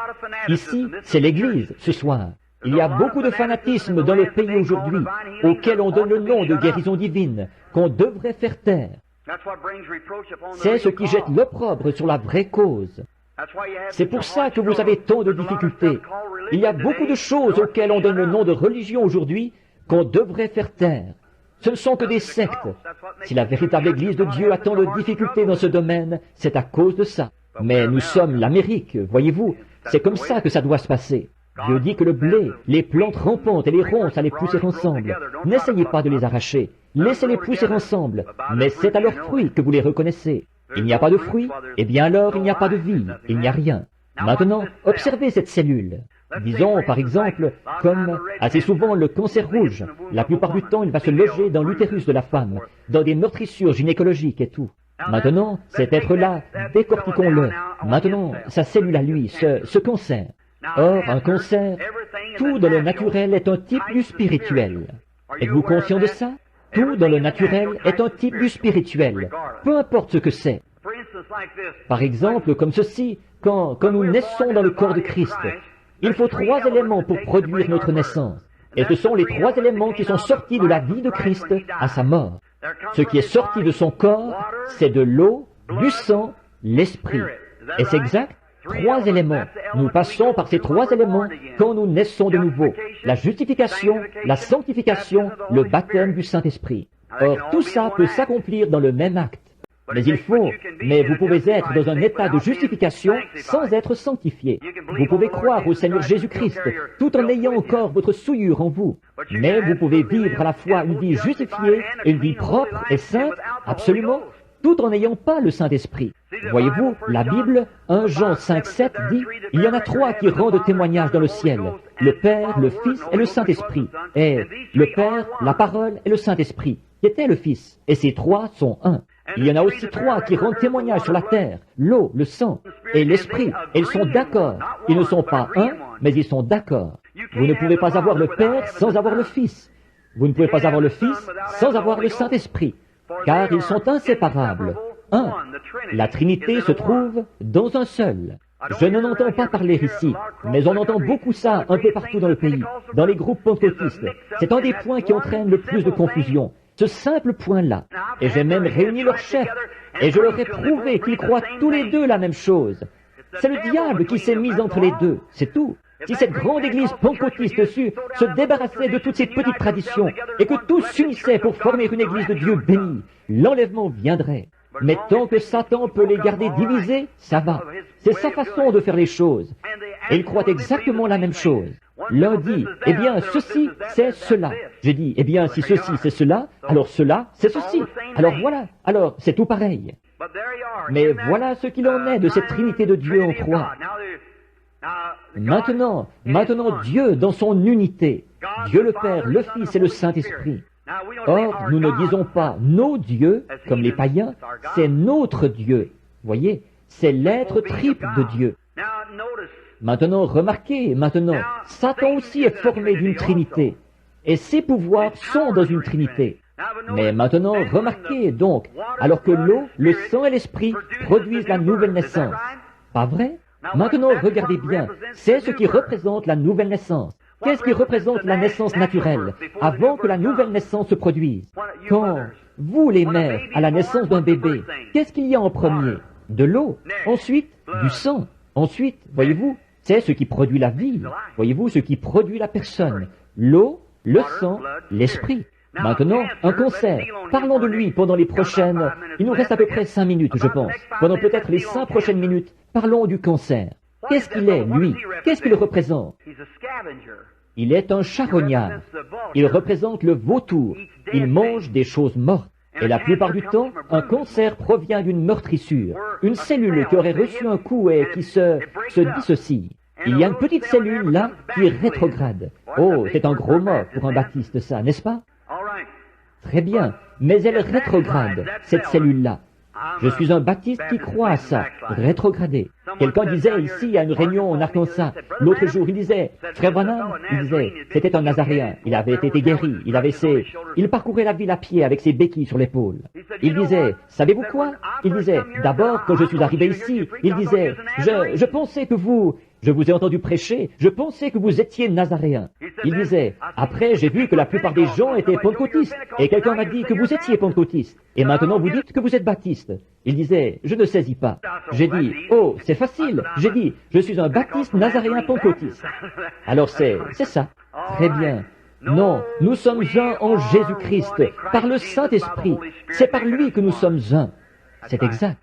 Ici, c'est l'Église, ce soir. Il y a beaucoup de fanatisme dans le pays aujourd'hui, auquel on donne le nom de guérison divine, qu'on devrait faire taire. C'est ce qui jette l'opprobre sur la vraie cause. C'est pour ça que vous avez tant de difficultés. Il y a beaucoup de choses auxquelles on donne le nom de religion aujourd'hui qu'on devrait faire taire. Ce ne sont que des sectes. Si la véritable Église de Dieu a tant de difficultés dans ce domaine, c'est à cause de ça. Mais nous sommes l'Amérique, voyez-vous. C'est comme ça que ça doit se passer. Dieu dit que le blé, les plantes rampantes et les ronces, allez pousser ensemble. N'essayez pas de les arracher. Laissez-les pousser ensemble. Mais c'est à leurs fruits que vous les reconnaissez. Il n'y a pas de fruits, eh bien alors il n'y a pas de vie, il n'y a rien. Maintenant, observez cette cellule. Disons, par exemple, comme assez souvent le cancer rouge. La plupart du temps, il va se loger dans l'utérus de la femme, dans des meurtrissures gynécologiques et tout. Maintenant, cet être-là, décortiquons-le. Maintenant, sa cellule à lui, ce cancer. Or, un cancer, tout dans le naturel est un type du spirituel. Êtes-vous conscient de ça? Tout dans le naturel est un type du spirituel, peu importe ce que c'est. Par exemple, comme ceci, quand nous naissons dans le corps de Christ, il faut 3 éléments pour produire notre naissance. Et ce sont les 3 éléments qui sont sortis de la vie de Christ à sa mort. Ce qui est sorti de son corps, c'est de l'eau, du sang, l'esprit. Est-ce exact? 3 éléments. Nous passons par ces 3 éléments quand nous naissons de nouveau. La justification, la sanctification, le baptême du Saint-Esprit. Or, tout ça peut s'accomplir dans le même acte. Mais vous pouvez être dans un état de justification sans être sanctifié. Vous pouvez croire au Seigneur Jésus-Christ tout en ayant encore votre souillure en vous. Mais vous pouvez vivre à la fois une vie justifiée et une vie propre et sainte, absolument, tout en n'ayant pas le Saint-Esprit. Voyez-vous, la Bible, 1 Jean 5,7 dit, « Il y en a 3 qui rendent témoignage dans le ciel, le Père, le Fils et le Saint-Esprit. Et le Père, la parole et le Saint-Esprit, qui était le Fils. Et ces 3 sont un. Il y en a aussi 3 qui rendent témoignage sur la terre, l'eau, le sang et l'Esprit. Et ils sont d'accord. Ils ne sont pas un, mais ils sont d'accord. Vous ne pouvez pas avoir le Père sans avoir le Fils. Vous ne pouvez pas avoir le Fils sans avoir le Saint-Esprit, car ils sont inséparables. Un. La Trinité se trouve dans un seul. Je n'en entends pas parler ici, mais on entend beaucoup ça un peu partout dans le pays, dans les groupes pentecôtistes. C'est un des points qui entraîne le plus de confusion, ce simple point-là. Et j'ai même réuni leurs chefs, et je leur ai prouvé qu'ils croient tous les deux la même chose. C'est le diable qui s'est mis entre les deux, c'est tout. Si cette grande église pentecôtiste sut se débarrasser de toutes ces petites traditions, et que tous s'unissaient pour former une église de Dieu bénie, l'enlèvement viendrait. Mais tant que Satan peut les garder divisés, ça va. C'est sa façon de faire les choses. Et ils croient exactement la même chose. L'un dit, eh bien, ceci, c'est cela. J'ai dit, eh bien, si ceci, c'est cela, alors cela, c'est ceci. Alors voilà, alors c'est tout pareil. Mais voilà ce qu'il en est de cette Trinité de Dieu en 3. Maintenant, Dieu dans son unité, Dieu le Père, le Fils et le Saint-Esprit. Or, nous ne disons pas nos dieux, comme les païens, c'est notre Dieu. Voyez, c'est l'être triple de Dieu. Maintenant, remarquez, Satan aussi est formé d'une trinité, et ses pouvoirs sont dans une trinité. Mais maintenant, remarquez donc, alors que l'eau, le sang et l'esprit produisent la nouvelle naissance. Pas vrai? Maintenant, regardez bien, c'est ce qui représente la nouvelle naissance. Qu'est-ce qui représente la naissance naturelle, avant que la nouvelle naissance se produise? Quand, vous les mères, à la naissance d'un bébé, qu'est-ce qu'il y a en premier? De l'eau, ensuite du sang, ensuite, voyez-vous, c'est ce qui produit la vie, voyez-vous, ce qui produit la personne. L'eau, le sang, l'esprit. Maintenant, un cancer. Parlons de lui pendant les prochaines... Il nous reste à peu près 5 minutes, je pense. Pendant peut-être les 5 prochaines minutes, parlons du cancer. Qu'est-ce qu'il est, lui? Qu'est-ce qu'il représente? Il est un charognard. Il représente le vautour. Il mange des choses mortes. Et la plupart du temps, un cancer provient d'une meurtrissure, une cellule qui aurait reçu un coup et qui se dissocie. Il y a une petite cellule là qui est rétrograde. Oh, c'est un gros mot pour un baptiste, ça, n'est-ce pas? Très bien, mais elle est rétrograde, cette cellule-là. Je suis un baptiste qui croit à ça, rétrogradé. Quelqu'un disait ici à une réunion en Arkansas, l'autre jour, il disait, Frère Branham, il disait, c'était un Nazaréen, il avait été guéri, il parcourait la ville à pied avec ses béquilles sur l'épaule. Il disait, savez-vous quoi? Il disait, d'abord, quand je suis arrivé ici, il disait, je pensais que je vous ai entendu prêcher, je pensais que vous étiez nazaréen. Il disait, après j'ai vu que la plupart des gens étaient pentecôtistes, et quelqu'un m'a dit que vous étiez pentecôtiste, et maintenant vous dites que vous êtes baptiste. Il disait, je ne saisis pas. J'ai dit, oh, c'est facile. J'ai dit, je suis un baptiste nazaréen pentecôtiste. Alors c'est ça. Très bien. Non, nous sommes un en Jésus-Christ, par le Saint-Esprit. C'est par lui que nous sommes un. C'est exact.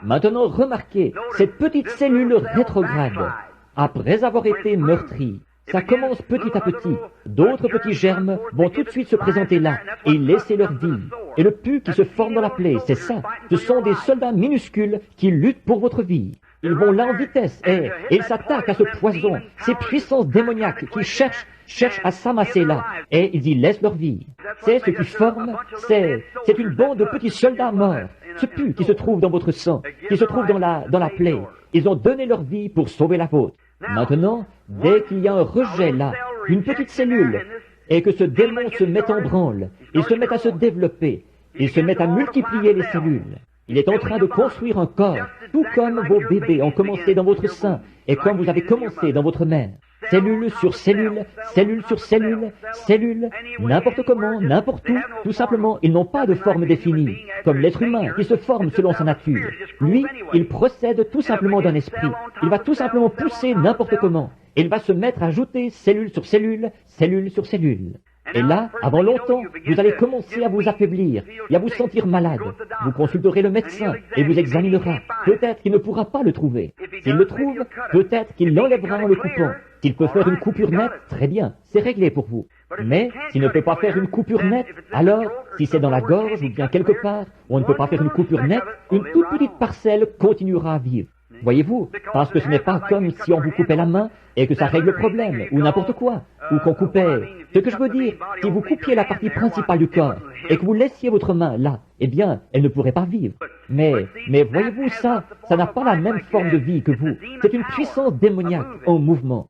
Maintenant, remarquez, cette petite cellule rétrograde, après avoir été meurtrie, ça commence petit à petit. D'autres petits germes vont tout de suite se présenter là et laisser leur vie. Et le pu qui se forme dans la plaie, c'est ça. Ce sont des soldats minuscules qui luttent pour votre vie. Ils vont là en vitesse et ils s'attaquent à ce poison, ces puissances démoniaques qui cherchent à s'amasser là et ils y laissent leur vie. C'est ce qui forme, c'est une bande de petits soldats morts. Ce pu qui se trouve dans votre sang, qui se trouve dans la plaie. Ils ont donné leur vie pour sauver la vôtre. Maintenant, dès qu'il y a un rejet là, une petite cellule, et que ce démon se met en branle, il se met à se développer, il se met à multiplier les cellules. Il est en train de construire un corps, tout comme vos bébés ont commencé dans votre sein, et comme vous avez commencé dans votre mère. Cellule sur cellule, cellule sur cellule, cellule, n'importe comment, n'importe où, tout simplement, ils n'ont pas de forme définie, comme l'être humain qui se forme selon sa nature. Lui, il procède tout simplement d'un esprit. Il va tout simplement pousser n'importe comment. Il va se mettre à ajouter cellule sur cellule, cellule sur cellule. Et là, avant longtemps, vous allez commencer à vous affaiblir et à vous sentir malade. Vous consulterez le médecin et vous examinera. Peut-être qu'il ne pourra pas le trouver. S'il le trouve, peut-être qu'il l'enlèvera en le coupant. S'il peut faire une coupure nette, très bien, c'est réglé pour vous. Mais s'il ne peut pas faire une coupure nette, alors, si c'est dans la gorge ou bien quelque part où on ne peut pas faire une coupure nette, une toute petite parcelle continuera à vivre. Voyez-vous, parce que ce n'est pas comme si on vous coupait la main et que ça règle le problème, ou n'importe quoi, ou qu'on coupait. Ce que je veux dire, si vous coupiez la partie principale du corps et que vous laissiez votre main là, eh bien, elle ne pourrait pas vivre. Mais voyez-vous, ça n'a pas la même forme de vie que vous. C'est une puissance démoniaque en mouvement.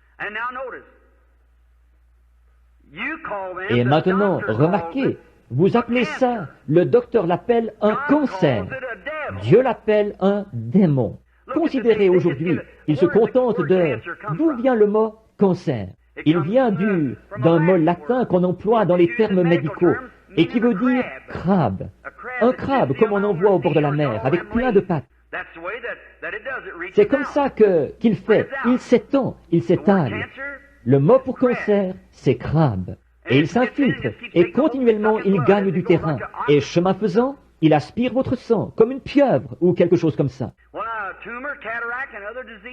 Et maintenant, remarquez, vous appelez ça, le docteur l'appelle un cancer. Dieu l'appelle un démon. Considérez aujourd'hui, il se contente d'où vient le mot cancer. Il vient d'un mot latin qu'on emploie dans les termes médicaux et qui veut dire crabe. Un crabe comme on en voit au bord de la mer, avec plein de pattes. C'est comme ça qu'il fait. Il s'étend, il s'étale. Le mot pour cancer, c'est crabe. Et il s'infiltre, et continuellement il gagne du terrain. Et chemin faisant, il aspire votre sang, comme une pieuvre ou quelque chose comme ça.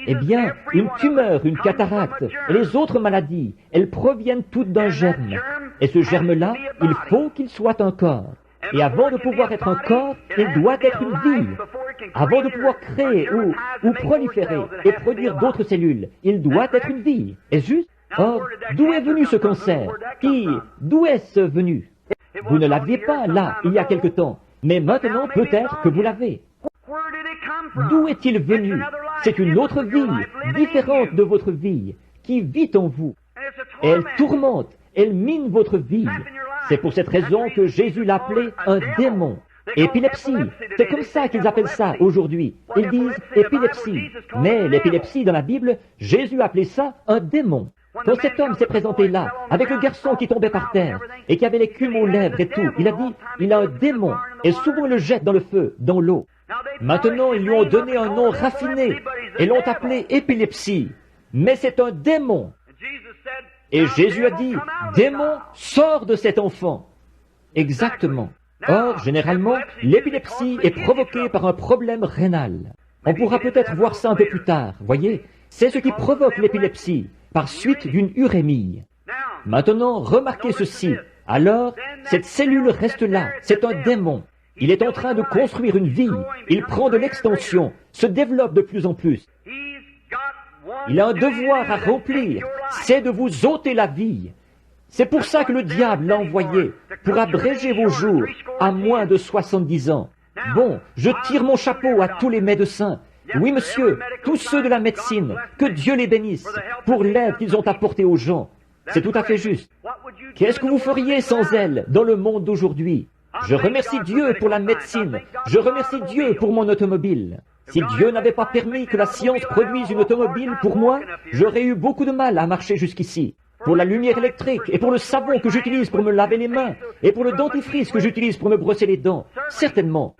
Eh bien, une tumeur, une cataracte et les autres maladies, elles proviennent toutes d'un germe. Et ce germe-là, il faut qu'il soit un corps. Et avant de pouvoir être un corps, il doit être une vie. Avant de pouvoir créer ou proliférer et produire d'autres cellules, il doit être une vie. Est-ce juste? Or, d'où est venu ce cancer? D'où est-ce venu? Vous ne l'aviez pas là, il y a quelque temps. Mais maintenant, peut-être que vous l'avez. D'où est-il venu? C'est une autre vie, différente de votre vie, qui vit en vous. Et elle tourmente, elle mine votre vie. C'est pour cette raison que Jésus l'appelait un démon. Épilepsie, c'est comme ça qu'ils appellent ça aujourd'hui. Ils disent épilepsie. Mais l'épilepsie dans la Bible, Jésus appelait ça un démon. Quand cet homme s'est présenté là, avec le garçon qui tombait par terre, et qui avait l'écume aux lèvres et tout, il a dit, il a un démon, et souvent il le jette dans le feu, dans l'eau. Maintenant, ils lui ont donné un nom raffiné, et l'ont appelé épilepsie. Mais c'est un démon. Et Jésus a dit, démon, sors de cet enfant. Exactement. Or, généralement, l'épilepsie est provoquée par un problème rénal. On pourra peut-être voir ça un peu plus tard, voyez. C'est ce qui provoque l'épilepsie, par suite d'une urémie. Maintenant, remarquez ceci. Alors, cette cellule reste là, c'est un démon. Il est en train de construire une vie, il prend de l'extension, se développe de plus en plus. Il a un devoir à remplir, c'est de vous ôter la vie. C'est pour ça que le diable l'a envoyé, pour abréger vos jours à moins de 70 ans. Bon, je tire mon chapeau à tous les médecins. Oui, monsieur, tous ceux de la médecine, que Dieu les bénisse pour l'aide qu'ils ont apportée aux gens. C'est tout à fait juste. Qu'est-ce que vous feriez sans elle dans le monde d'aujourd'hui? Je remercie Dieu pour la médecine. Je remercie Dieu pour mon automobile. Si Dieu n'avait pas permis que la science produise une automobile pour moi, j'aurais eu beaucoup de mal à marcher jusqu'ici. Pour la lumière électrique et pour le savon que j'utilise pour me laver les mains et pour le dentifrice que j'utilise pour me brosser les dents, certainement.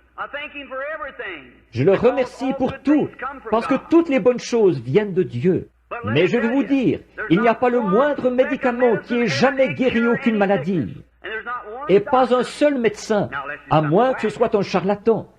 Je le remercie pour tout, parce que toutes les bonnes choses viennent de Dieu. Mais je vais vous dire, il n'y a pas le moindre médicament qui ait jamais guéri aucune maladie. Et pas un seul médecin, à moins que ce soit un charlatan.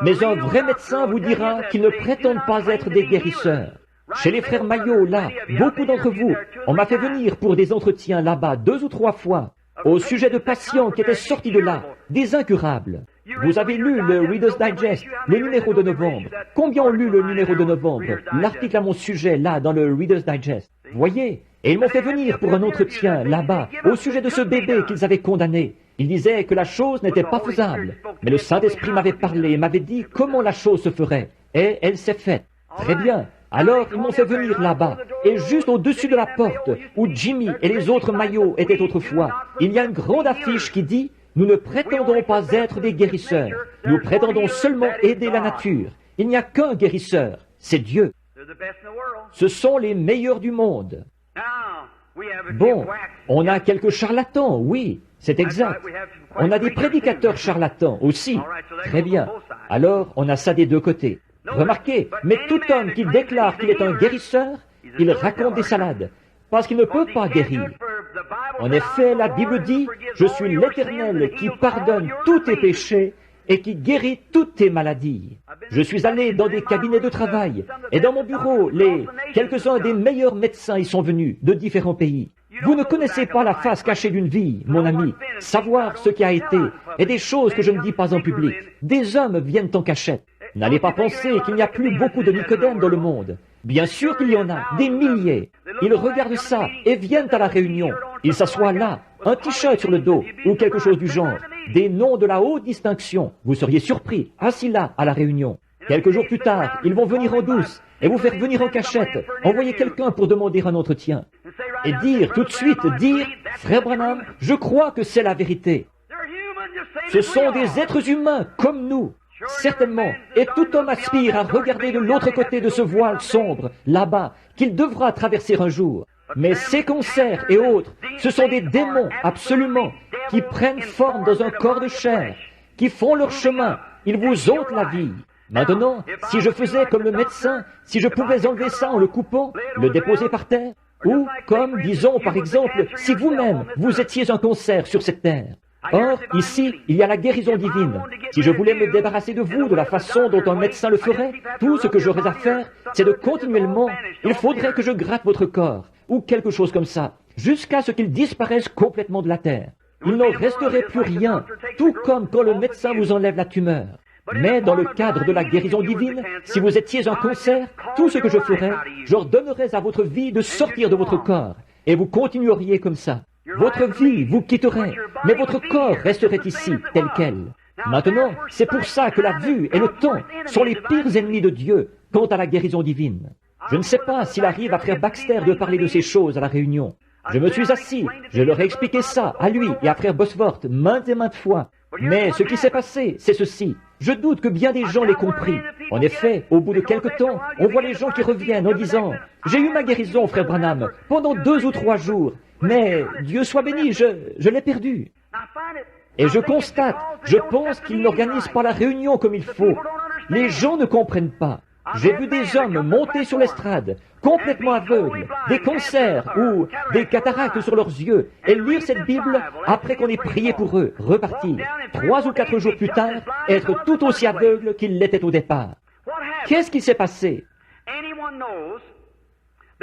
Mais un vrai médecin vous dira qu'ils ne prétendent pas être des guérisseurs. Chez les frères Maillot, là, beaucoup d'entre vous, on m'a fait venir pour des entretiens là-bas 2 ou 3 fois, au sujet de patients qui étaient sortis de là, des incurables. Vous avez lu le Reader's Digest, le numéro de novembre. Combien ont lu le numéro de novembre? L'article à mon sujet, là, dans le Reader's Digest. Voyez? Et ils m'ont fait venir pour un entretien, là-bas, au sujet de ce bébé qu'ils avaient condamné. Ils disaient que la chose n'était pas faisable. Mais le Saint-Esprit m'avait parlé et m'avait dit comment la chose se ferait. Et elle s'est faite. Très bien. Alors, ils m'ont fait venir là-bas, et juste au-dessus de la porte, où Jimmy et les autres Maillots étaient autrefois, il y a une grande affiche qui dit « Nous ne prétendons pas être des guérisseurs, nous prétendons seulement aider la nature. Il n'y a qu'un guérisseur, c'est Dieu. Ce sont les meilleurs du monde. » Bon, on a quelques charlatans, oui, c'est exact. On a des prédicateurs charlatans aussi. Très bien. Alors, on a ça des deux côtés. Remarquez, mais tout homme qui déclare qu'il est un guérisseur, il raconte des salades, parce qu'il ne peut pas guérir. En effet, la Bible dit, « Je suis l'Éternel qui pardonne tous tes péchés et qui guérit toutes tes maladies. » Je suis allé dans des cabinets de travail, et dans mon bureau, quelques-uns des meilleurs médecins y sont venus, de différents pays. Vous ne connaissez pas la face cachée d'une vie, mon ami, savoir ce qui a été, et des choses que je ne dis pas en public. Des hommes viennent en cachette. N'allez pas penser qu'il n'y a plus beaucoup de Nicodème dans le monde. Bien sûr qu'il y en a, des milliers. Ils regardent ça et viennent à la réunion. Ils s'assoient là, un t-shirt sur le dos, ou quelque chose du genre. Des noms de la haute distinction. Vous seriez surpris, assis là, à la réunion. Quelques jours plus tard, ils vont venir en douce et vous faire venir en cachette, envoyer quelqu'un pour demander un entretien. Et dire, tout de suite, dire, « Frère Branham, je crois que c'est la vérité. » Ce sont des êtres humains comme nous. Certainement, et tout homme aspire à regarder de l'autre côté de ce voile sombre, là-bas, qu'il devra traverser un jour. Mais ces concerts et autres, ce sont des démons, absolument, qui prennent forme dans un corps de chair, qui font leur chemin, ils vous ôtent la vie. Maintenant, si je faisais comme le médecin, si je pouvais enlever ça en le coupant, le déposer par terre, ou comme, disons par exemple, si vous-même, vous étiez un cancer sur cette terre. Or, ici, il y a la guérison divine. Si je voulais me débarrasser de vous de la façon dont un médecin le ferait, tout ce que j'aurais à faire, c'est de continuellement, il faudrait que je gratte votre corps, ou quelque chose comme ça, jusqu'à ce qu'il disparaisse complètement de la terre. Il n'en resterait plus rien, tout comme quand le médecin vous enlève la tumeur. Mais dans le cadre de la guérison divine, si vous étiez un cancer, tout ce que je ferais, j'ordonnerais à votre vie de sortir de votre corps, et vous continueriez comme ça. Votre vie vous quitterait, mais votre corps resterait ici, tel quel. Maintenant, c'est pour ça que la vue et le temps sont les pires ennemis de Dieu quant à la guérison divine. Je ne sais pas s'il arrive à frère Baxter de parler de ces choses à la réunion. Je me suis assis, je leur ai expliqué ça à lui et à frère Bosworth maintes et maintes fois. Mais ce qui s'est passé, c'est ceci. Je doute que bien des gens l'aient compris. En effet, au bout de quelque temps, on voit les gens qui reviennent en disant « J'ai eu ma guérison, frère Branham, pendant 2 ou 3 jours. Mais, Dieu soit béni, je l'ai perdu. » Et je constate, je pense qu'ils n'organisent pas la réunion comme il faut. Les gens ne comprennent pas. J'ai vu des hommes monter sur l'estrade, complètement aveugles, des cancers ou des cataractes sur leurs yeux, et lire cette Bible après qu'on ait prié pour eux, repartir. 3 ou 4 jours plus tard, être tout aussi aveugles qu'ils l'étaient au départ. Qu'est-ce qui s'est passé?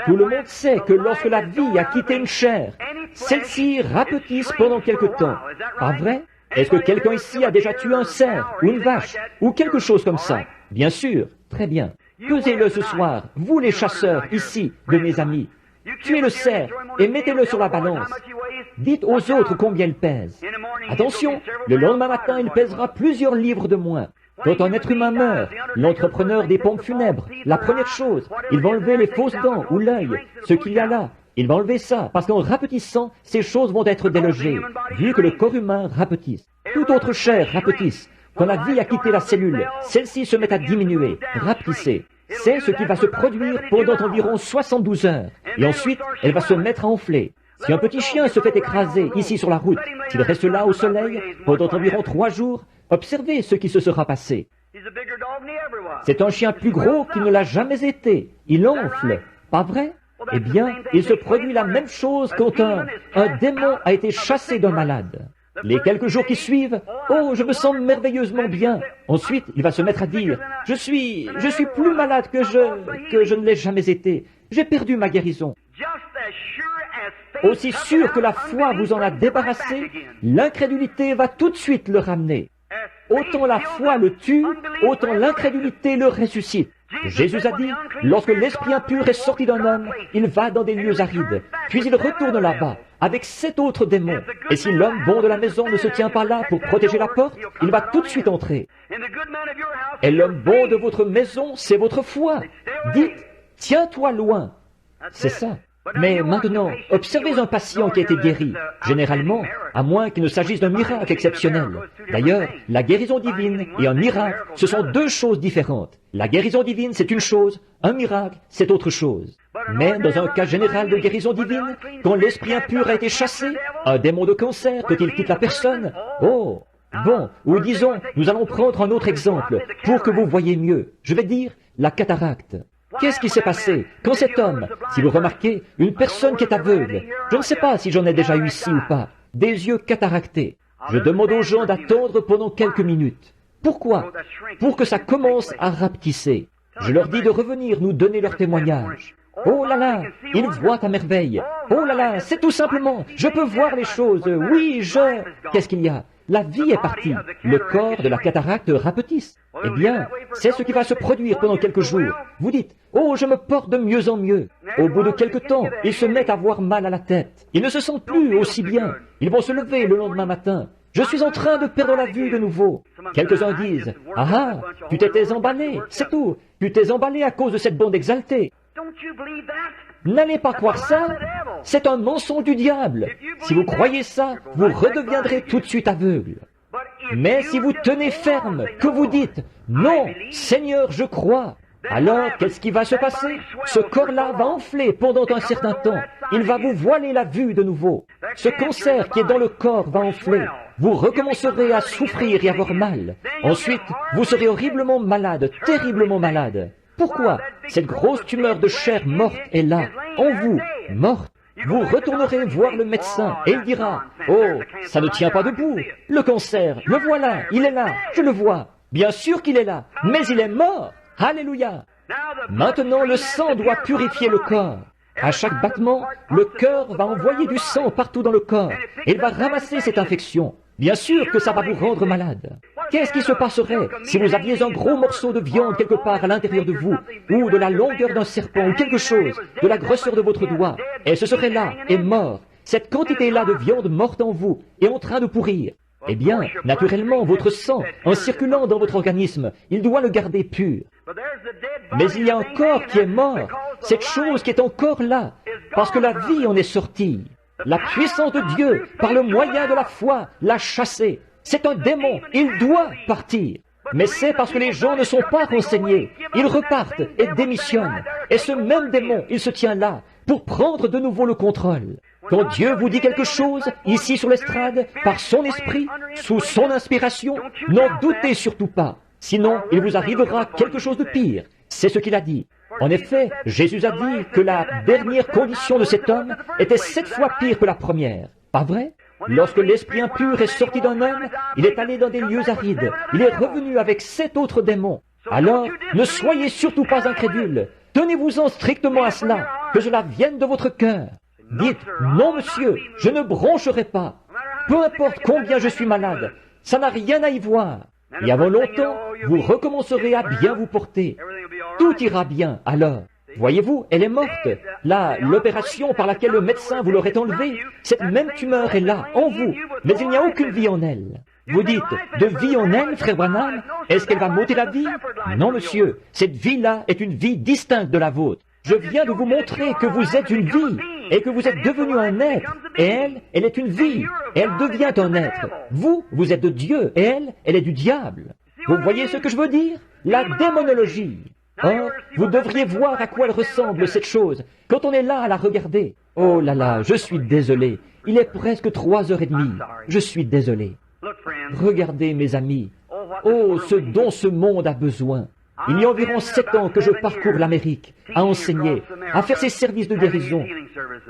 Tout le monde sait que lorsque la vie a quitté une chair, celle-ci rapetisse pendant quelque temps. Pas vrai? Est-ce que quelqu'un ici a déjà tué un cerf ou une vache ou quelque chose comme ça? Bien sûr. Très bien. Pesez-le ce soir, vous les chasseurs, ici, de mes amis. Tuez le cerf et mettez-le sur la balance. Dites aux autres combien il pèse. Attention, le lendemain matin, il pèsera plusieurs livres de moins. Quand un être humain meurt, l'entrepreneur des pompes funèbres, la première chose, il va enlever les fausses dents ou l'œil, ce qu'il y a là. Il va enlever ça, parce qu'en rapetissant, ces choses vont être délogées, vu que le corps humain rapetisse. Toute autre chair rapetisse. Quand la vie a quitté la cellule, celle-ci se met à diminuer, rapetissait. C'est ce qui va se produire pendant environ 72 heures. Et ensuite, elle va se mettre à enfler. Si un petit chien se fait écraser ici sur la route, s'il reste là au soleil pendant environ 3 jours, observez ce qui se sera passé. C'est un chien plus gros qu'il ne l'a jamais été. Il enfle. Pas vrai? Eh bien, il se produit la même chose quand un démon a été chassé d'un malade. Les quelques jours qui suivent, « Oh, je me sens merveilleusement bien !» Ensuite, il va se mettre à dire, « Je suis plus malade que je ne l'ai jamais été. J'ai perdu ma guérison. » Aussi sûr que la foi vous en a débarrassé, l'incrédulité va tout de suite le ramener. Autant la foi le tue, autant l'incrédulité le ressuscite. Jésus a dit, lorsque l'esprit impur est sorti d'un homme, il va dans des lieux arides, puis il retourne là-bas, avec 7 autres démons. Et si l'homme bon de la maison ne se tient pas là pour protéger la porte, il va tout de suite entrer. Et l'homme bon de votre maison, c'est votre foi. Dites, tiens-toi loin. C'est ça. Mais maintenant, observez un patient qui a été guéri, généralement, à moins qu'il ne s'agisse d'un miracle exceptionnel. D'ailleurs, la guérison divine et un miracle, ce sont 2 choses différentes. La guérison divine, c'est une chose, un miracle, c'est autre chose. Mais dans un cas général de guérison divine, quand l'esprit impur a été chassé, un démon de cancer, quand il quitte la personne, oh, bon, ou disons, nous allons prendre un autre exemple, pour que vous voyez mieux. Je vais dire, la cataracte. Qu'est-ce qui s'est passé quand cet homme, si vous remarquez, une personne qui est aveugle, je ne sais pas si j'en ai déjà eu ici ou pas, des yeux cataractés, je demande aux gens d'attendre pendant quelques minutes. Pourquoi? Pour que ça commence à rapetisser. Je leur dis de revenir nous donner leur témoignage. Oh là là, ils voient à merveille. Oh là là, c'est tout simplement, je peux voir les choses. Oui, Qu'est-ce qu'il y a? La vie est partie. Le corps de la cataracte rapetisse. Eh bien, c'est ce qui va se produire pendant quelques jours. Vous dites, oh, je me porte de mieux en mieux. Au bout de quelque temps, ils se mettent à avoir mal à la tête. Ils ne se sentent plus aussi bien. Ils vont se lever le lendemain matin. Je suis en train de perdre la vue de nouveau. Quelques-uns disent, ah ah, tu t'étais emballé, c'est tout. Tu t'es emballé à cause de cette bande exaltée. N'allez pas croire ça, c'est un mensonge du diable. Si vous croyez ça, vous redeviendrez tout de suite aveugle. Mais si vous tenez ferme, que vous dites, non, Seigneur, je crois, alors qu'est-ce qui va se passer? Ce corps-là va enfler pendant un certain temps. Il va vous voiler la vue de nouveau. Ce cancer qui est dans le corps va enfler. Vous recommencerez à souffrir et avoir mal. Ensuite, vous serez horriblement malade, terriblement malade. Pourquoi? Cette grosse tumeur de chair morte est là, en vous, morte. Vous retournerez voir le médecin et il dira, « Oh, ça ne tient pas debout. Le cancer, le voilà, il est là, je le vois. Bien sûr qu'il est là, mais il est mort. Alléluia. » Maintenant, le sang doit purifier le corps. À chaque battement, le cœur va envoyer du sang partout dans le corps et il va ramasser cette infection. Bien sûr que ça va vous rendre malade. Qu'est-ce qui se passerait si vous aviez un gros morceau de viande quelque part à l'intérieur de vous, ou de la longueur d'un serpent, ou quelque chose, de la grosseur de votre doigt, et ce serait là, et mort. Cette quantité-là de viande morte en vous est en train de pourrir. Eh bien, naturellement, votre sang, en circulant dans votre organisme, il doit le garder pur. Mais il y a un corps qui est mort, cette chose qui est encore là, parce que la vie en est sortie. La puissance de Dieu, par le moyen de la foi, l'a chassé. C'est un démon, il doit partir. Mais c'est parce que les gens ne sont pas renseignés. Ils repartent et démissionnent. Et ce même démon, il se tient là pour prendre de nouveau le contrôle. Quand Dieu vous dit quelque chose, ici sur l'estrade, par son esprit, sous son inspiration, n'en doutez surtout pas. Sinon, il vous arrivera quelque chose de pire. C'est ce qu'il a dit. En effet, Jésus a dit que la dernière condition de cet homme était 7 fois pire que la première. Pas vrai? Lorsque l'esprit impur est sorti d'un homme, il est allé dans des lieux arides. Il est revenu avec 7 autres démons. Alors, ne soyez surtout pas incrédules. Tenez-vous-en strictement à cela, que cela vienne de votre cœur. Dites, non monsieur, je ne broncherai pas. Peu importe combien je suis malade, ça n'a rien à y voir. Et avant longtemps, vous recommencerez à bien vous porter. Tout ira bien alors. Voyez-vous, elle est morte. Là, l'opération par laquelle le médecin vous l'aurait enlevée, cette même tumeur est là, en vous, mais il n'y a aucune vie en elle. Vous dites, de vie en elle, frère Branham, est-ce qu'elle va m'ôter la vie? Non, monsieur, cette vie-là est une vie distincte de la vôtre. Je viens de vous montrer que vous êtes une vie, et que vous êtes devenu un être, et elle est une vie, et elle devient un être. Vous êtes de Dieu, et elle est du diable. Vous voyez ce que je veux dire? La démonologie. Or, vous devriez voir à quoi elle ressemble, cette chose, quand on est là à la regarder. Oh là là, je suis désolé. Il est presque 3h30. Je suis désolé. Regardez, mes amis. Oh, ce dont ce monde a besoin. Il y a environ 7 ans que je parcours l'Amérique, à enseigner, à faire ces services de guérison.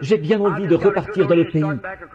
J'ai bien envie de repartir dans le pays,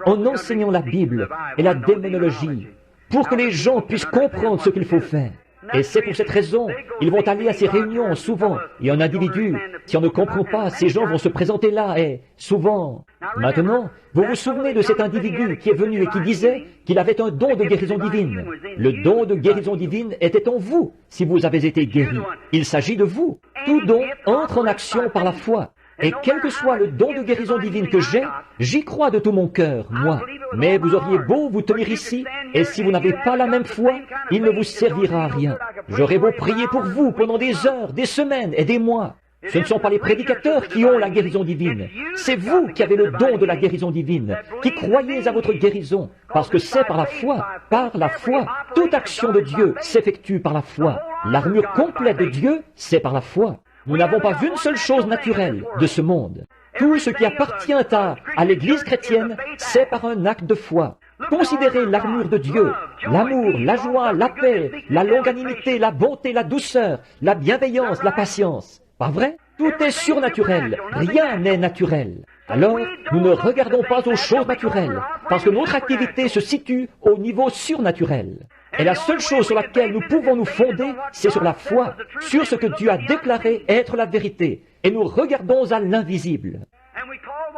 en enseignant la Bible et la démonologie, pour que les gens puissent comprendre ce qu'il faut faire. Et c'est pour cette raison, ils vont aller à ces réunions souvent, et un individu, si on ne comprend pas, ces gens vont se présenter là, et souvent... Maintenant, vous vous souvenez de cet individu qui est venu et qui disait qu'il avait un don de guérison divine. Le don de guérison divine était en vous, si vous avez été guéri. Il s'agit de vous. Tout don entre en action par la foi. Et quel que soit le don de guérison divine que j'ai, j'y crois de tout mon cœur, moi. Mais vous auriez beau vous tenir ici, et si vous n'avez pas la même foi, il ne vous servira à rien. J'aurais beau prier pour vous pendant des heures, des semaines et des mois. Ce ne sont pas les prédicateurs qui ont la guérison divine. C'est vous qui avez le don de la guérison divine, qui croyez à votre guérison, parce que c'est par la foi. Par la foi. Toute action de Dieu s'effectue par la foi. L'armure complète de Dieu, c'est par la foi. Nous n'avons pas une seule chose naturelle de ce monde. Tout ce qui appartient à l'Église chrétienne, c'est par un acte de foi. Considérez l'armure de Dieu, l'amour, la joie, la paix, la longanimité, la bonté, la douceur, la bienveillance, la patience. Pas vrai? Tout est surnaturel, rien n'est naturel. Alors, nous ne regardons pas aux choses naturelles, parce que notre activité se situe au niveau surnaturel. Et la seule chose sur laquelle nous pouvons nous fonder, c'est sur la foi, sur ce que Dieu a déclaré être la vérité. Et nous regardons à l'invisible.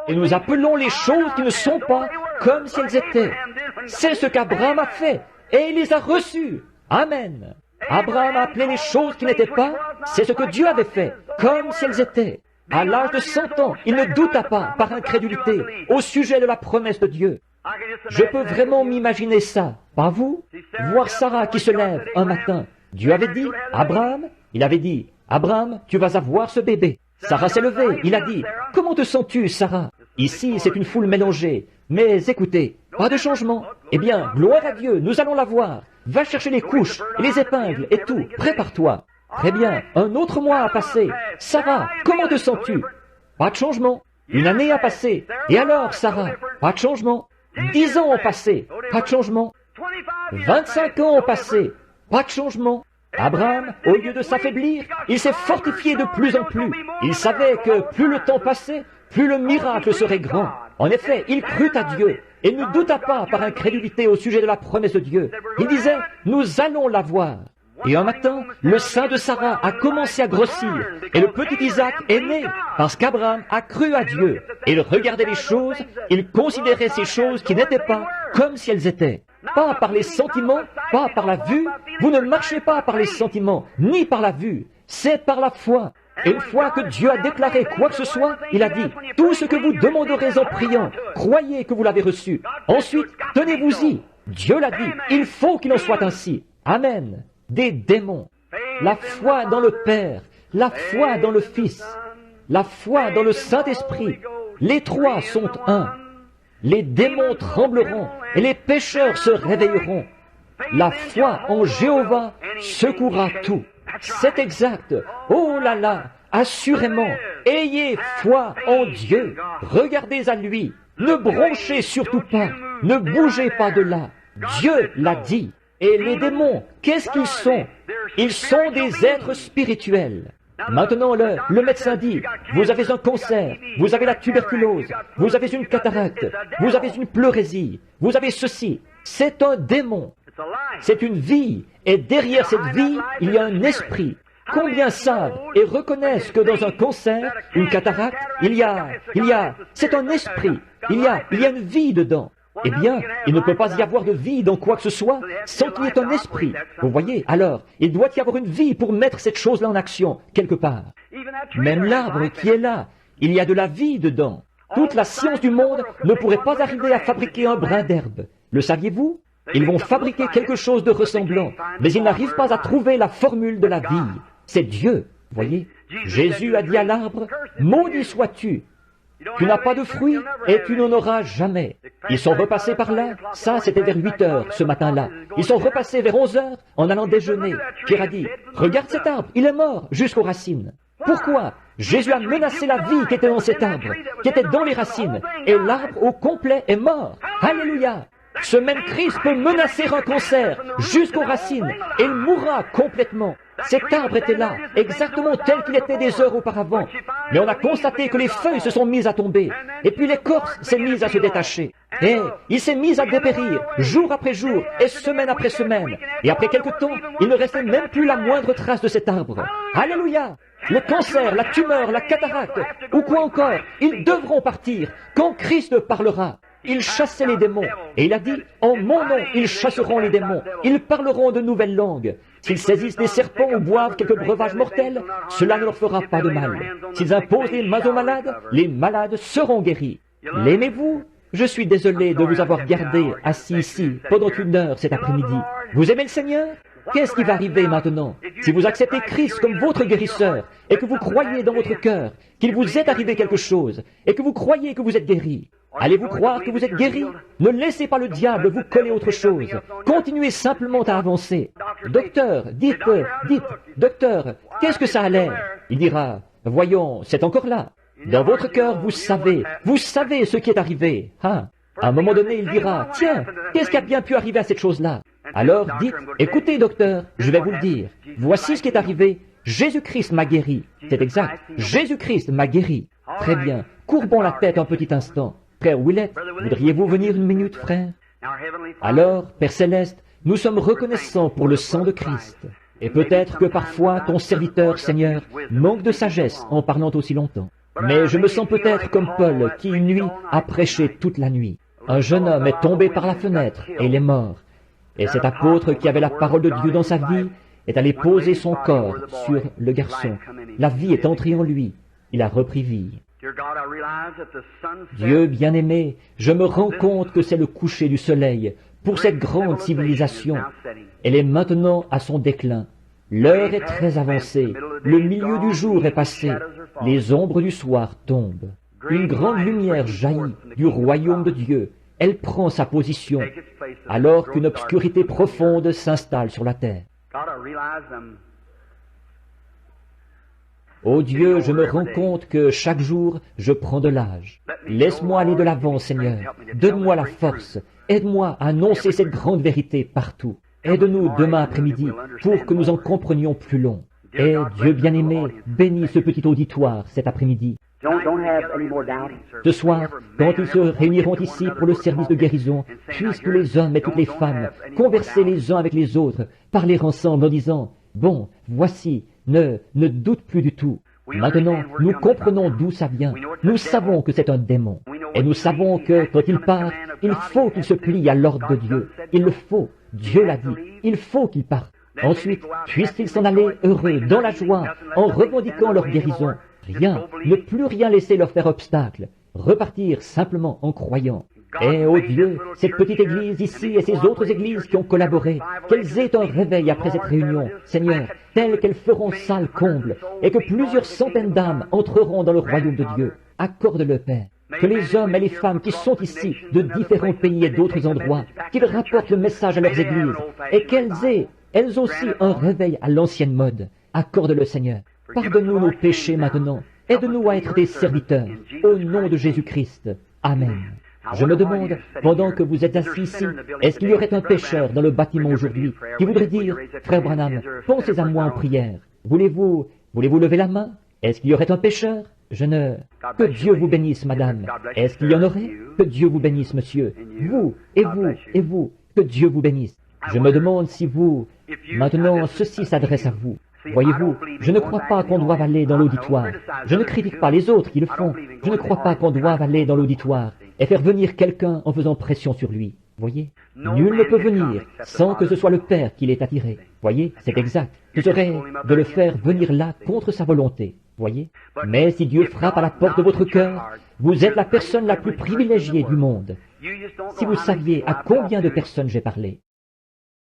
Et nous appelons les choses qui ne sont pas comme si elles étaient. C'est ce qu'Abraham a fait, et il les a reçues. Amen. Abraham a appelé les choses qui n'étaient pas, c'est ce que Dieu avait fait, comme si elles étaient. À l'âge de 100 ans, il ne douta pas, par incrédulité, au sujet de la promesse de Dieu. Je peux vraiment m'imaginer ça, pas vous? Voir Sarah qui se lève un matin. Dieu avait dit, Abraham, il avait dit, Abraham, tu vas avoir ce bébé. Sarah s'est levée, il a dit, comment te sens-tu, Sarah? Ici, c'est une foule mélangée. Mais écoutez, pas de changement. Eh bien, gloire à Dieu, nous allons la voir. Va chercher les couches, et les épingles et tout, prépare-toi. Très bien, un autre mois a passé. Sarah, comment te sens-tu? Pas de changement. Une année a passé. Et alors, Sarah? Pas de changement. 10 ans ont passé. Pas de changement. 25 ans ont passé. Pas de changement. Abraham, au lieu de s'affaiblir, il s'est fortifié de plus en plus. Il savait que plus le temps passait, plus le miracle serait grand. En effet, il crut à Dieu et ne douta pas par incrédulité au sujet de la promesse de Dieu. Il disait, nous allons la voir. Et un matin, le sein de Sarah a commencé à grossir et le petit Isaac est né parce qu'Abraham a cru à Dieu. Et il regardait les choses, il considérait ces choses qui n'étaient pas comme si elles étaient. Pas par les sentiments, pas par la vue. Vous ne marchez pas par les sentiments, ni par la vue. C'est par la foi. Et une fois que Dieu a déclaré quoi que ce soit, il a dit, tout ce que vous demanderez en priant, croyez que vous l'avez reçu. Ensuite, tenez-vous-y. Dieu l'a dit, il faut qu'il en soit ainsi. Amen. Des démons. La foi dans le Père, la foi dans le Fils, la foi dans le Saint-Esprit. Les trois sont un. Les démons trembleront et les pécheurs se réveilleront. La foi en Jéhovah secourra tout. C'est exact. Oh là là, assurément, ayez foi en Dieu. Regardez à lui. Ne bronchez surtout pas. Ne bougez pas de là. Dieu l'a dit. Et les démons, qu'est-ce qu'ils sont? Ils sont des êtres spirituels. Maintenant, le médecin dit, vous avez un cancer, vous avez la tuberculose, vous avez une cataracte, vous avez une pleurésie, vous avez ceci. C'est un démon. C'est une vie. Et derrière cette vie, il y a un esprit. Combien savent et reconnaissent que dans un cancer, une cataracte, c'est un esprit. Il y a une vie dedans. Eh bien, il ne peut pas y avoir de vie dans quoi que ce soit sans qu'il y ait un esprit. Vous voyez? Alors, il doit y avoir une vie pour mettre cette chose-là en action, quelque part. Même l'arbre qui est là, il y a de la vie dedans. Toute la science du monde ne pourrait pas arriver à fabriquer un brin d'herbe. Le saviez-vous? Ils vont fabriquer quelque chose de ressemblant, mais ils n'arrivent pas à trouver la formule de la vie. C'est Dieu, voyez. Jésus a dit à l'arbre, « Maudit sois-tu, tu n'as pas de fruits et tu n'en auras jamais. » Ils sont repassés par là, ça c'était vers 8 heures ce matin-là. Ils sont repassés vers 11 heures en allant déjeuner. Pierre a dit, « Regarde cet arbre, il est mort jusqu'aux racines. » Pourquoi? Jésus a menacé la vie qui était dans cet arbre, qui était dans les racines, et l'arbre au complet est mort. Alléluia! Ce même Christ peut menacer un cancer jusqu'aux racines, et il mourra complètement. Cet arbre était là, exactement tel qu'il était des heures auparavant. Mais on a constaté que les feuilles se sont mises à tomber, et puis l'écorce s'est mise à se détacher. Et il s'est mis à dépérir, jour après jour, et semaine après semaine. Et après quelque temps, il ne restait même plus la moindre trace de cet arbre. Alléluia! Le cancer, la tumeur, la cataracte, ou quoi encore, ils devront partir quand Christ parlera. Il chassait les démons, et il a dit, en mon nom, ils chasseront les démons, ils parleront de nouvelles langues. S'ils saisissent des serpents ou boivent quelques breuvages mortels, cela ne leur fera pas de mal. S'ils imposent les mains aux malades, les malades seront guéris. L'aimez-vous? Je suis désolé de vous avoir gardé assis ici pendant 1 heure cet après-midi. Vous aimez le Seigneur? Qu'est-ce qui va arriver maintenant? Si vous acceptez Christ comme votre guérisseur, et que vous croyez dans votre cœur qu'il vous est arrivé quelque chose, et que vous croyez que vous êtes guéri, allez-vous croire que vous êtes guéri? Ne laissez pas le diable vous coller autre chose. Continuez simplement à avancer. Docteur, dites, docteur, qu'est-ce que ça a l'air? Il dira, voyons, c'est encore là. Dans votre cœur, vous savez ce qui est arrivé. Ah, à un moment donné, il dira, tiens, qu'est-ce qui a bien pu arriver à cette chose-là? Alors dites, écoutez docteur, je vais vous le dire. Voici ce qui est arrivé. Jésus-Christ m'a guéri. C'est exact. Jésus-Christ m'a guéri. Très bien. Courbons la tête un petit instant. Frère Willett, voudriez-vous venir 1 minute, frère? Alors, Père Céleste, nous sommes reconnaissants pour le sang de Christ. Et peut-être que parfois ton serviteur, Seigneur, manque de sagesse en parlant aussi longtemps. Mais je me sens peut-être comme Paul qui, une nuit, a prêché toute la nuit. Un jeune homme est tombé par la fenêtre et il est mort. Et cet apôtre qui avait la parole de Dieu dans sa vie est allé poser son corps sur le garçon. La vie est entrée en lui. Il a repris vie. Dieu bien-aimé, je me rends compte que c'est le coucher du soleil pour cette grande civilisation. Elle est maintenant à son déclin. L'heure est très avancée. Le milieu du jour est passé. Les ombres du soir tombent. Une grande lumière jaillit du royaume de Dieu. Elle prend sa position, alors qu'une obscurité profonde s'installe sur la terre. Ô Dieu, je me rends compte que chaque jour, je prends de l'âge. Laisse-moi aller de l'avant, Seigneur. Donne-moi la force. Aide-moi à annoncer cette grande vérité partout. Aide-nous demain après-midi pour que nous en comprenions plus long. Et Dieu bien-aimé, bénis ce petit auditoire cet après-midi. Ce soir, quand ils se réuniront ici pour le service de guérison, puissent tous les hommes et toutes les femmes converser les uns avec les autres, parler ensemble en disant, « Bon, voici, ne doute plus du tout. Maintenant, nous comprenons d'où ça vient. Nous savons que c'est un démon. Et nous savons que, quand il part, il faut qu'il se plie à l'ordre de Dieu. Il le faut. Dieu l'a dit. Il faut qu'il parte. Ensuite, puissent-ils s'en aller heureux, dans la joie, en revendiquant leur guérison. Rien, ne plus rien laisser leur faire obstacle. Repartir simplement en croyant. Et, ô Dieu, cette petite église ici et ces autres églises qui ont collaboré, qu'elles aient un réveil après cette réunion, Seigneur, tel qu'elles feront salle comble, et que plusieurs centaines d'âmes entreront dans le royaume de Dieu. Accorde-le, Père. Que les hommes et les femmes qui sont ici, de différents pays et d'autres endroits, qu'ils rapportent le message à leurs églises, et qu'elles aient, elles aussi, un réveil à l'ancienne mode. Accorde-le, Seigneur. Pardonne-nous nos péchés maintenant. Aide-nous à être des serviteurs. Au nom de Jésus-Christ. Amen. Je me demande, pendant que vous êtes assis ici, est-ce qu'il y aurait un pécheur dans le bâtiment aujourd'hui qui voudrait dire, Frère Branham, pensez à moi en prière. Voulez-vous lever la main? Est-ce qu'il y aurait un pécheur? Que Dieu vous bénisse, madame. Est-ce qu'il y en aurait? Que Dieu vous bénisse, monsieur. Vous, et vous, et vous, que Dieu vous bénisse. Je me demande si vous... Maintenant, ceci s'adresse à vous. Voyez-vous, je ne crois pas qu'on doive aller dans l'auditoire. Je ne critique pas les autres qui le font. Je ne crois pas qu'on doive aller dans l'auditoire et faire venir quelqu'un en faisant pression sur lui. Voyez, nul ne peut venir sans que ce soit le Père qui l'ait attiré. Voyez, c'est exact. Ce serait de le faire venir là contre sa volonté. Voyez? Mais si Dieu frappe à la porte de votre cœur, vous êtes la personne la plus privilégiée du monde. Si vous saviez à combien de personnes j'ai parlé.